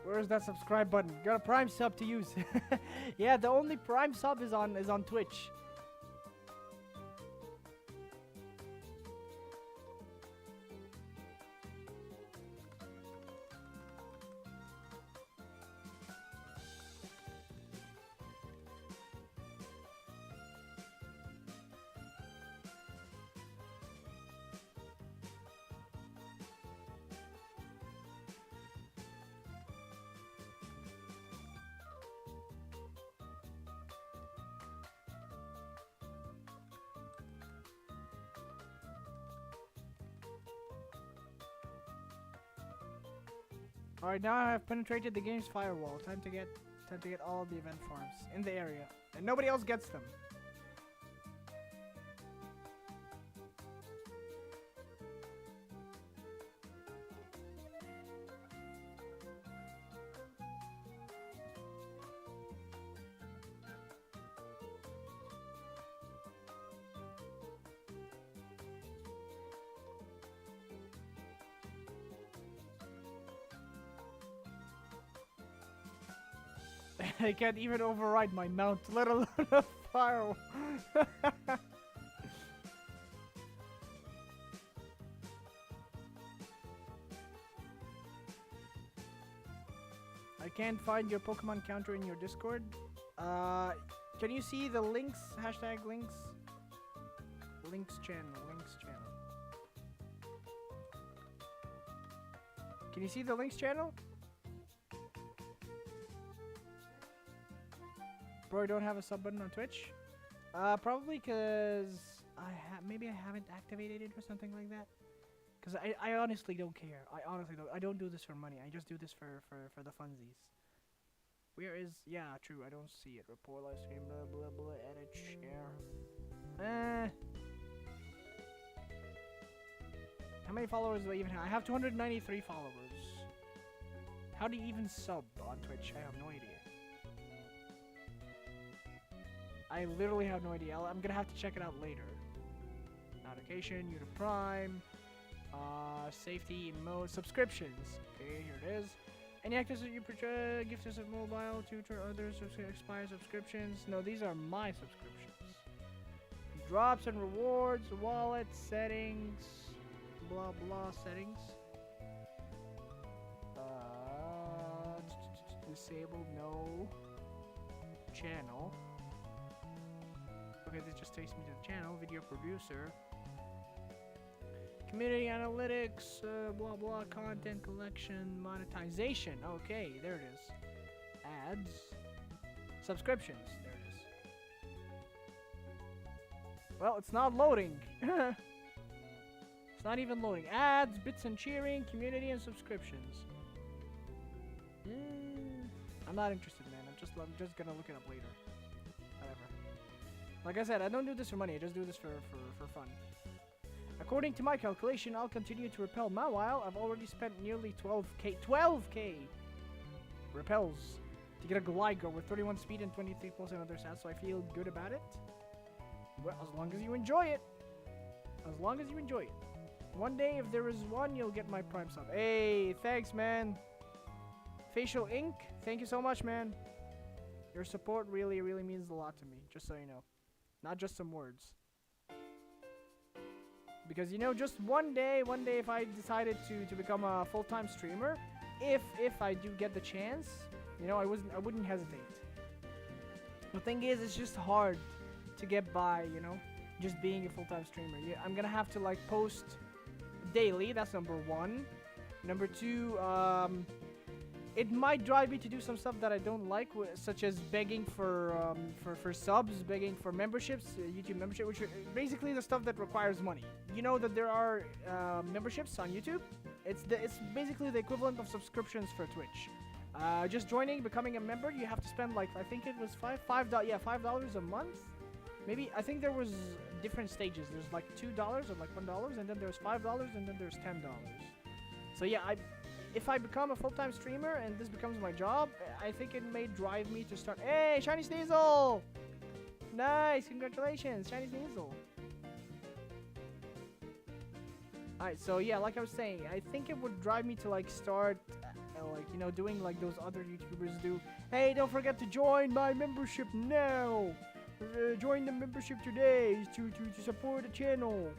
Where's that subscribe button? Got a Prime sub to use. Yeah, the only Prime sub is on Twitch. Alright, now I have penetrated the game's firewall. Time to get all the event farms in the area. And nobody else gets them. I can't even override my mount, let alone a firewall. I can't find your Pokemon counter in your Discord. Can you see the links? Hashtag links. Links channel. Can you see the links channel? Bro, I don't have a sub button on Twitch. Probably because maybe I haven't activated it or something like that. Because I honestly don't care. I don't do this for money. I just do this for the funsies. Where is... Yeah, true. I don't see it. Report live stream. Blah, blah, blah. Edit. Share. How many followers do I even have? I have 293 followers. How do you even sub on Twitch? I have no idea. I literally have no idea. I'm gonna have to check it out later. Notification, you to Prime, safety mode, subscriptions. Okay, here it is. Any actors that you gift us a mobile, tutor, others, expire subscriptions. No, these are my subscriptions. Drops and rewards, wallet, settings, blah blah settings. Disabled, no. Channel. Okay, this just takes me to the channel. Video producer. Community analytics, blah blah, content collection, monetization. Okay, there it is. Ads. Subscriptions. There it is. Well, it's not loading. It's not even loading. Ads, bits and cheering, community and subscriptions. I'm not interested, man. I'm just gonna look it up later. Whatever. Like I said, I don't do this for money. I just do this for fun. According to my calculation, I'll continue to repel Mawile. I've already spent nearly 12k. 12k! Repels. to get a glider with 31 speed and 23 pulse and other stats, so I feel good about it. Well, as long as you enjoy it. As long as you enjoy it. One day, if there is one, you'll get my Prime sub. Hey, thanks, man. Facial Ink, thank you so much, man. Your support really, really means a lot to me, just so you know. Not just some words. Because, you know, just one day if I decided to become a full-time streamer, if I do get the chance, you know, I wouldn't hesitate. The thing is, it's just hard to get by, you know, just being a full-time streamer. Yeah, I'm gonna have to, like, post daily, that's number one. Number two, it might drive me to do some stuff that I don't like, such as begging for subs, begging for memberships, YouTube membership, which are basically the stuff that requires money. You know that there are memberships on YouTube. It's basically the equivalent of subscriptions for Twitch. Just joining, becoming a member, you have to spend like, I think it was $5 a month. Maybe, I think there was different stages. There's like $2 or like $1, and then there's $5, and then there's $10. So yeah, if I become a full-time streamer and this becomes my job, I think it may drive me to start. Hey, Shiny Sneasel! Nice, congratulations, Shiny Sneasel. Alright, so yeah, like I was saying, I think it would drive me to like start, like, you know, doing like those other YouTubers do. Hey, don't forget to join my membership now! Join the membership today to support the channel.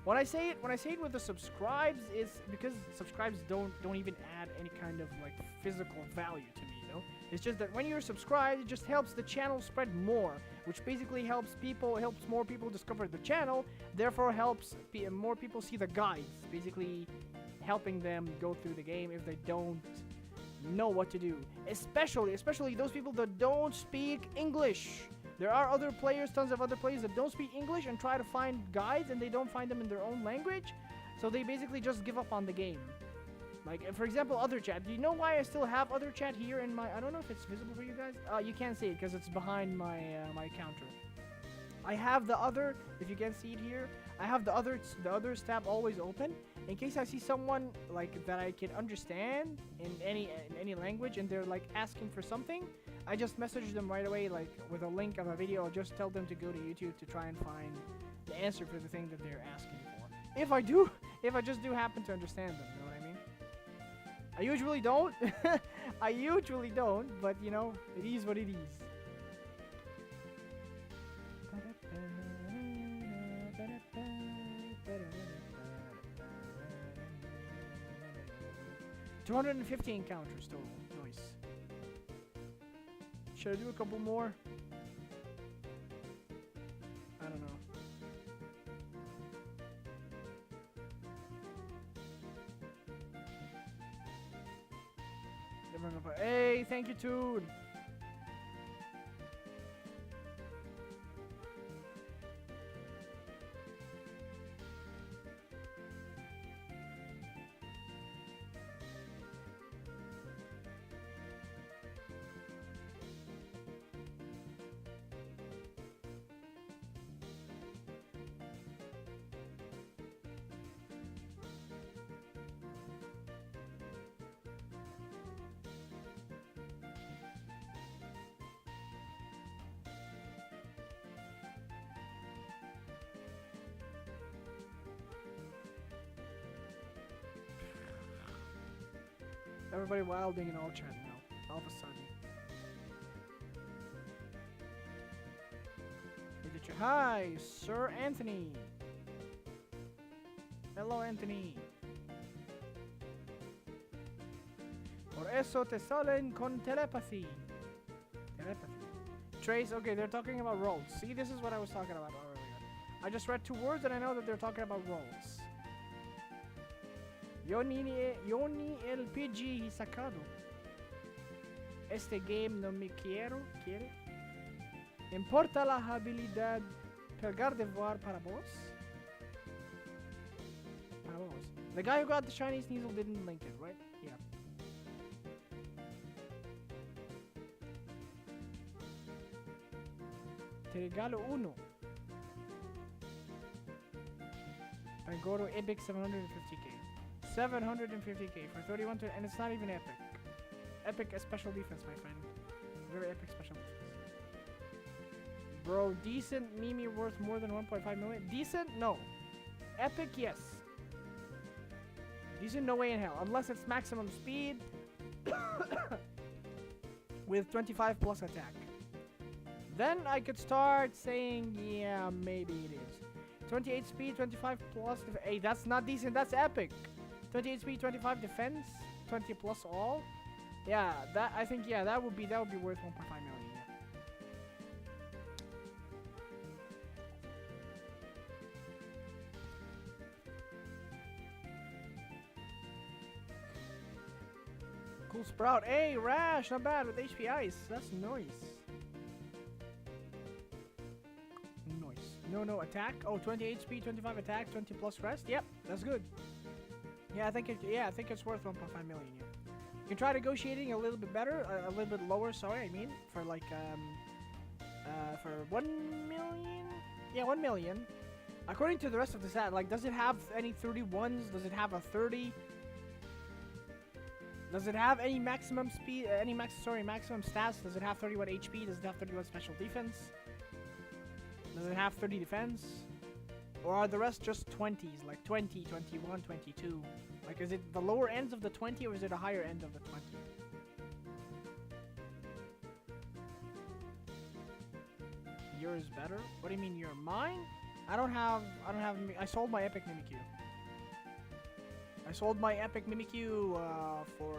When I say it with the subscribes, it's because subscribes don't even add any kind of like physical value to me, you know? It's just that when you're subscribed, it just helps the channel spread more, which basically helps more people discover the channel, therefore helps more people see the guides, basically helping them go through the game if they don't know what to do. Especially those people that don't speak English. There are other players, tons of other players that don't speak English and try to find guides and they don't find them in their own language. So they basically just give up on the game. Like, for example, other chat. Do you know why I still have other chat here in my... I don't know if it's visible for you guys. You can't see it because it's behind my my counter. I have the other... If you can see it here, I have the other tab always open in case I see someone like that I can understand in any language and they're like asking for something. I just message them right away, like with a link of a video. I'll just tell them to go to YouTube to try and find the answer for the thing that they're asking for. If I just do happen to understand them, you know what I mean? I usually don't. I usually don't, but you know, it is what it is. $250 encounters total. Nice. Should I do a couple more? I don't know. Hey, thank you, Toon. Everybody wilding in all chat now, all of a sudden. Hi, Sir Anthony. Hello, Anthony. Por eso te salen con telepathy. Trace, okay, they're talking about roles. See, this is what I was talking about earlier. I just read 2 words and I know that they're talking about roles. Yo ni el PG he sacado. Este game no me quiere. Importa la habilidad pegar de voar para vos? The guy who got the shiny Sneasel didn't link it, right? Yeah. Te regalo uno. I go to Epic 750k. 750k for 31 and it's not even epic. Epic a special defense, my friend. Very epic special. Bro, decent Mimi worth more than 1.5 million? Decent? No. Epic? Yes. Decent? No way in hell. Unless it's maximum speed with 25 plus attack. Then I could start saying, yeah, maybe it is. 28 speed, 25 plus. Hey, that's not decent. That's epic. 28 speed, 25 defense, 20 plus all. Yeah, that I think that would be worth 1.5 million. Yeah. Cool Sprout. Hey, Rash, not bad with HP Ice. That's nice. Nice. No attack. Oh, 28 speed, 25 attack, 20 plus rest. Yep, that's good. Yeah, I think it's worth 1.5 million. Yeah. You can try negotiating a little bit better, a little bit lower. Sorry, I mean for like for 1 million. Yeah, 1 million. According to the rest of the set, like, does it have any 31s? Does it have a 30? Does it have any maximum speed? Maximum stats? Does it have 31 HP? Does it have 31 special defense? Does it have 30 defense? Or are the rest just 20s? Like 20, 21, 22? Like, is it the lower ends of the 20 or is it a higher end of the 20? Yours better? What do you mean mine? I sold my epic Mimikyu. I sold my epic Mimikyu for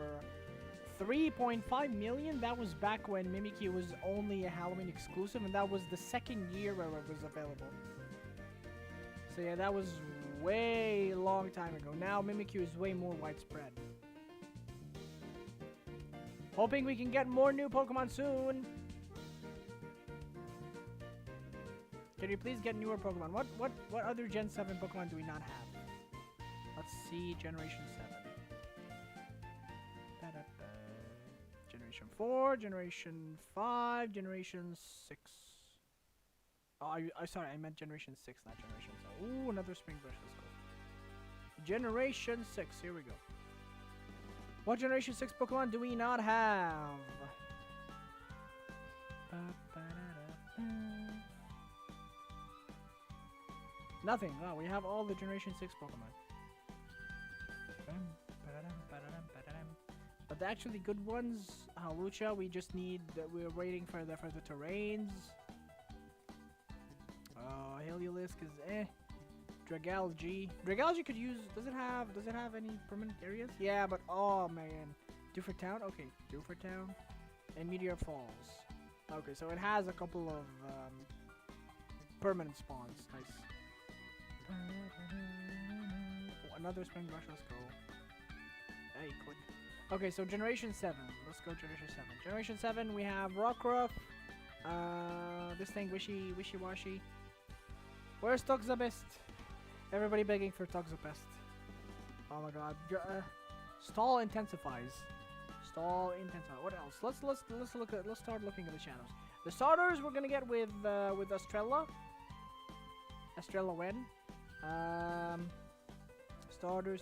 3.5 million. That was back when Mimikyu was only a Halloween exclusive, and that was the second year where it was available. So yeah, that was way long time ago. Now Mimikyu is way more widespread. Hoping we can get more new Pokemon soon. Can you please get newer Pokemon? What other Gen 7 Pokemon do we not have? Let's see, Generation 7. Generation 4, Generation 5, Generation 6. Oh, sorry, I meant Generation 6, not Generation 7. Ooh, another Spring Brush, let's go. Generation 6, here we go. What Generation 6 Pokemon do we not have? Nothing. Oh, we have all the Generation 6 Pokemon. But the actually good ones, Halucha, we just need, we're waiting for the terrains. Heliolisk is Dragalge could use, does it have any permanent areas? Yeah, but oh man. Dewford Town? Okay, Dewford Town. And Meteor Falls. Okay, so it has a couple of permanent spawns. Nice. Oh, another Spring Brush, let's go. Hey, click. Okay, so Generation 7. Let's go Generation 7. Generation 7, we have Rockruff. This thing, Wishy-Washy. Where's Toxapex? Everybody begging for Toxapex. Oh my god. Stall intensifies. What else? Let's start looking at the shadows. The starters we're gonna get with Estrella. Estrella Wen. Starter.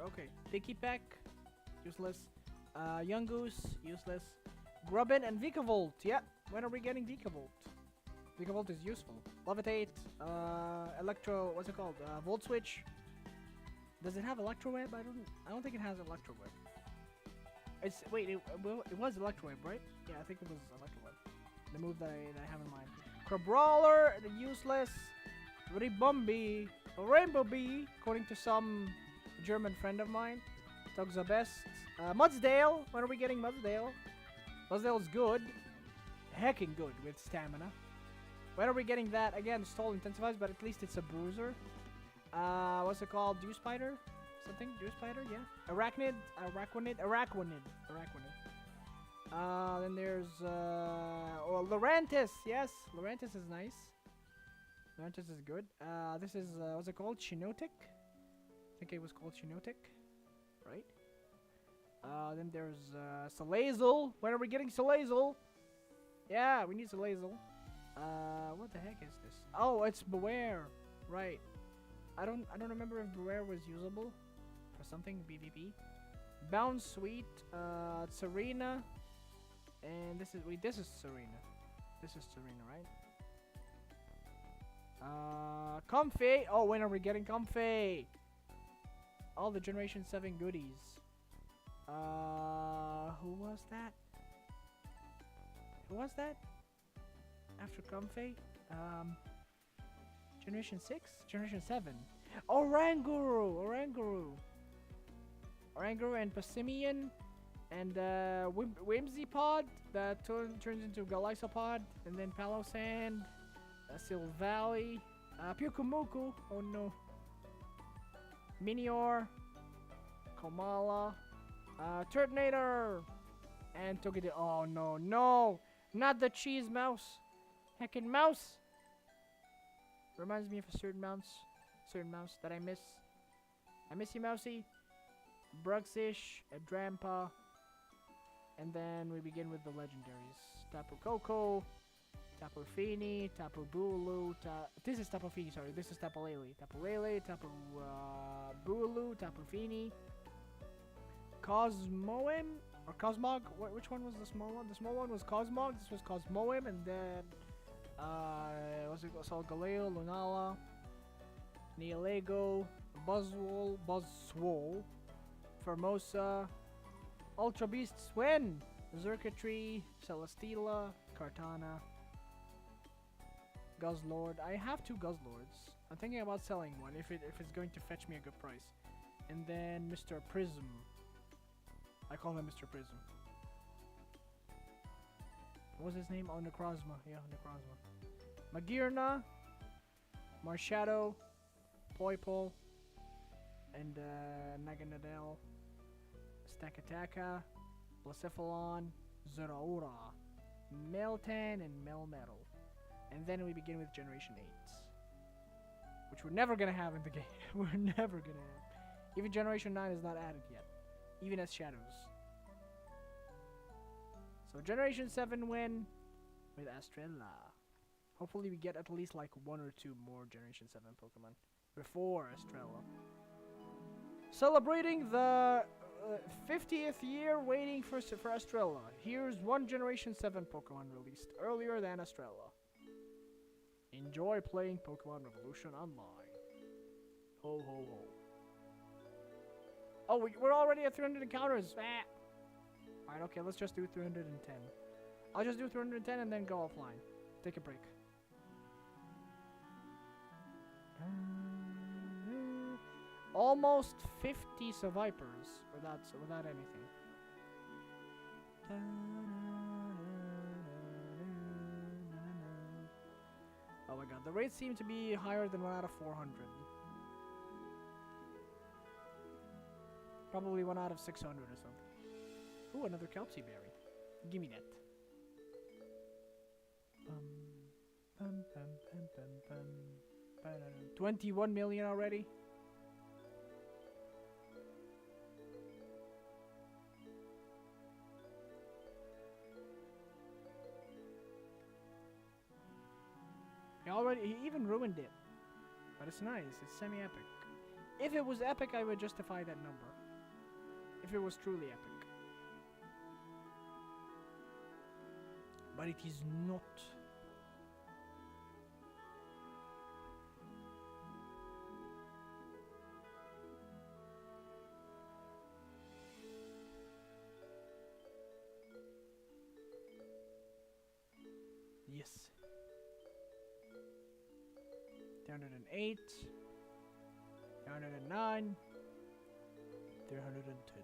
Okay. Picky Peck. Useless. Young Goose. Useless. Grubbin and Vikavolt. Yeah. When are we getting Vikavolt? Vikavolt is useful. Levitate. Electro. What's it called? Volt Switch. Does it have Electro Web? I don't think it has Electro Web. Wait. It was Electro Web, right? Yeah, I think it was Electro Web. The move that I have in mind. Crabrawler. The useless. Ribumbi. Rainbow Bee, according to some German friend of mine. Toxapex. Mudsdale. When are we getting Mudsdale? Mudsdale's good. Hecking good with stamina. When are we getting that? Again, stall intensifies, but at least it's a bruiser. What's it called? Dew Spider? Something? Dew Spider? Yeah. Arachnid? Araquanid. Then there's, Lurantis. Yes, Lurantis is nice. Lurantis is good. This is, what's it called? Chinotic? I think it was called Chinotic. Right? Then there's, Salazzle. When are we getting Salazzle? Yeah, we need Salazzle. What the heck is this? Oh, it's Beware. Right. I don't remember if Beware was usable for something BVP. Bounce Sweet, Serena. And this is this is Serena. This is Serena, right? Comfy. Oh, when are we getting Comfy? All the Generation 7 goodies. Who was that? Who was that? After Comfy? Generation 6? Generation 7. Oranguru! Oranguru and Passimian. And Whimsy-Pod that turns into Galysopod. And then Palosand. Silvally. Pyukumuku. Oh no. Minior. Komala. Turtonator. And Togedemaru. Oh no, no! Not the cheese mouse! Heckin' mouse! Reminds me of a certain mouse that I miss. I miss you, Mousy. Brugsish, Drampa. And then we begin with the legendaries. Tapu Koko, Tapu Fini, Tapu Bulu, this is Tapu Fini, sorry, this is Tapu Lele. Tapu Lele, Tapu Bulu, Tapu Fini. Cosmoem, or Cosmog, which one was the small one? The small one was Cosmog, this was Cosmoem, and then, what's it called? Galeo, Lunala, Neolego, Buzzwole, Formosa, Ultra Beasts win! Zerkatry, Celesteela, Kartana, Guzzlord. I have 2 Guzzlords. I'm thinking about selling one if it's going to fetch me a good price. And then Mr. Prism. I call him Mr. Prism. What was his name? Oh, Necrozma. Yeah, Necrozma. Magirna, Marshadow, Poipole, and Naganadel, Stakataka, Blacephalon, Zeraora, Meltan, and Melmetal. And then we begin with Generation 8. Which we're never gonna have in the game. We're never gonna have. Even Generation 9 is not added yet. Even as Shadows. So Generation 7 win with Astrella. Hopefully we get at least like 1 or 2 more Generation 7 Pokemon before Estrella. Celebrating the 50th year waiting for Estrella. Here's one Generation 7 Pokemon released earlier than Estrella. Enjoy playing Pokemon Revolution Online. Ho ho ho. Oh, we're already at 300 encounters. Alright, okay, let's just do 310. I'll just do 310 and then go offline. Take a break. Almost 50 Survivors without anything. Oh my god, the rates seem to be higher than 1 out of 400. Probably 1 out of 600 or something. Ooh, another Kelpsy Berry. Give me that. 21 million already? He even ruined it. But it's nice, it's semi-epic. If it was epic, I would justify that number. If it was truly epic. But it is not. Yes. 308, 309, 310.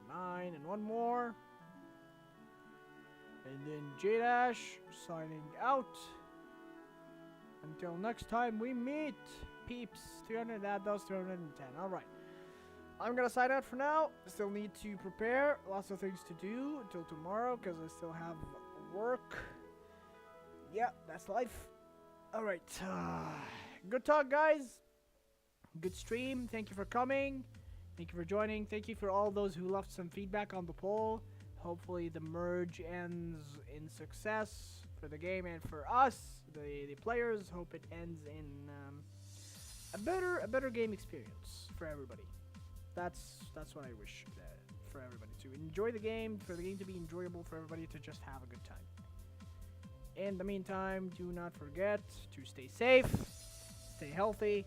309, and one more. And then J-Dash signing out. Until next time we meet, peeps. 300, add those 310. Alright. I'm gonna sign out for now. Still need to prepare. Lots of things to do until tomorrow because I still have work. Yeah, that's life. Alright. Good talk, guys. Good stream. Thank you for coming. Thank you for joining. Thank you for all those who left some feedback on the poll. Hopefully the merge ends in success for the game and for us, the players. Hope it ends in a better game experience for everybody. That's what I wish for everybody to enjoy the game, for the game to be enjoyable, for everybody to just have a good time. In the meantime, do not forget to stay safe, stay healthy,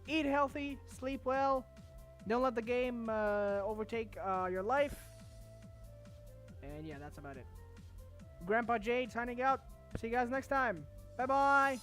eat healthy, sleep well. Don't let the game overtake your life. And yeah, that's about it. Grandpa Jade signing out. See you guys next time. Bye bye.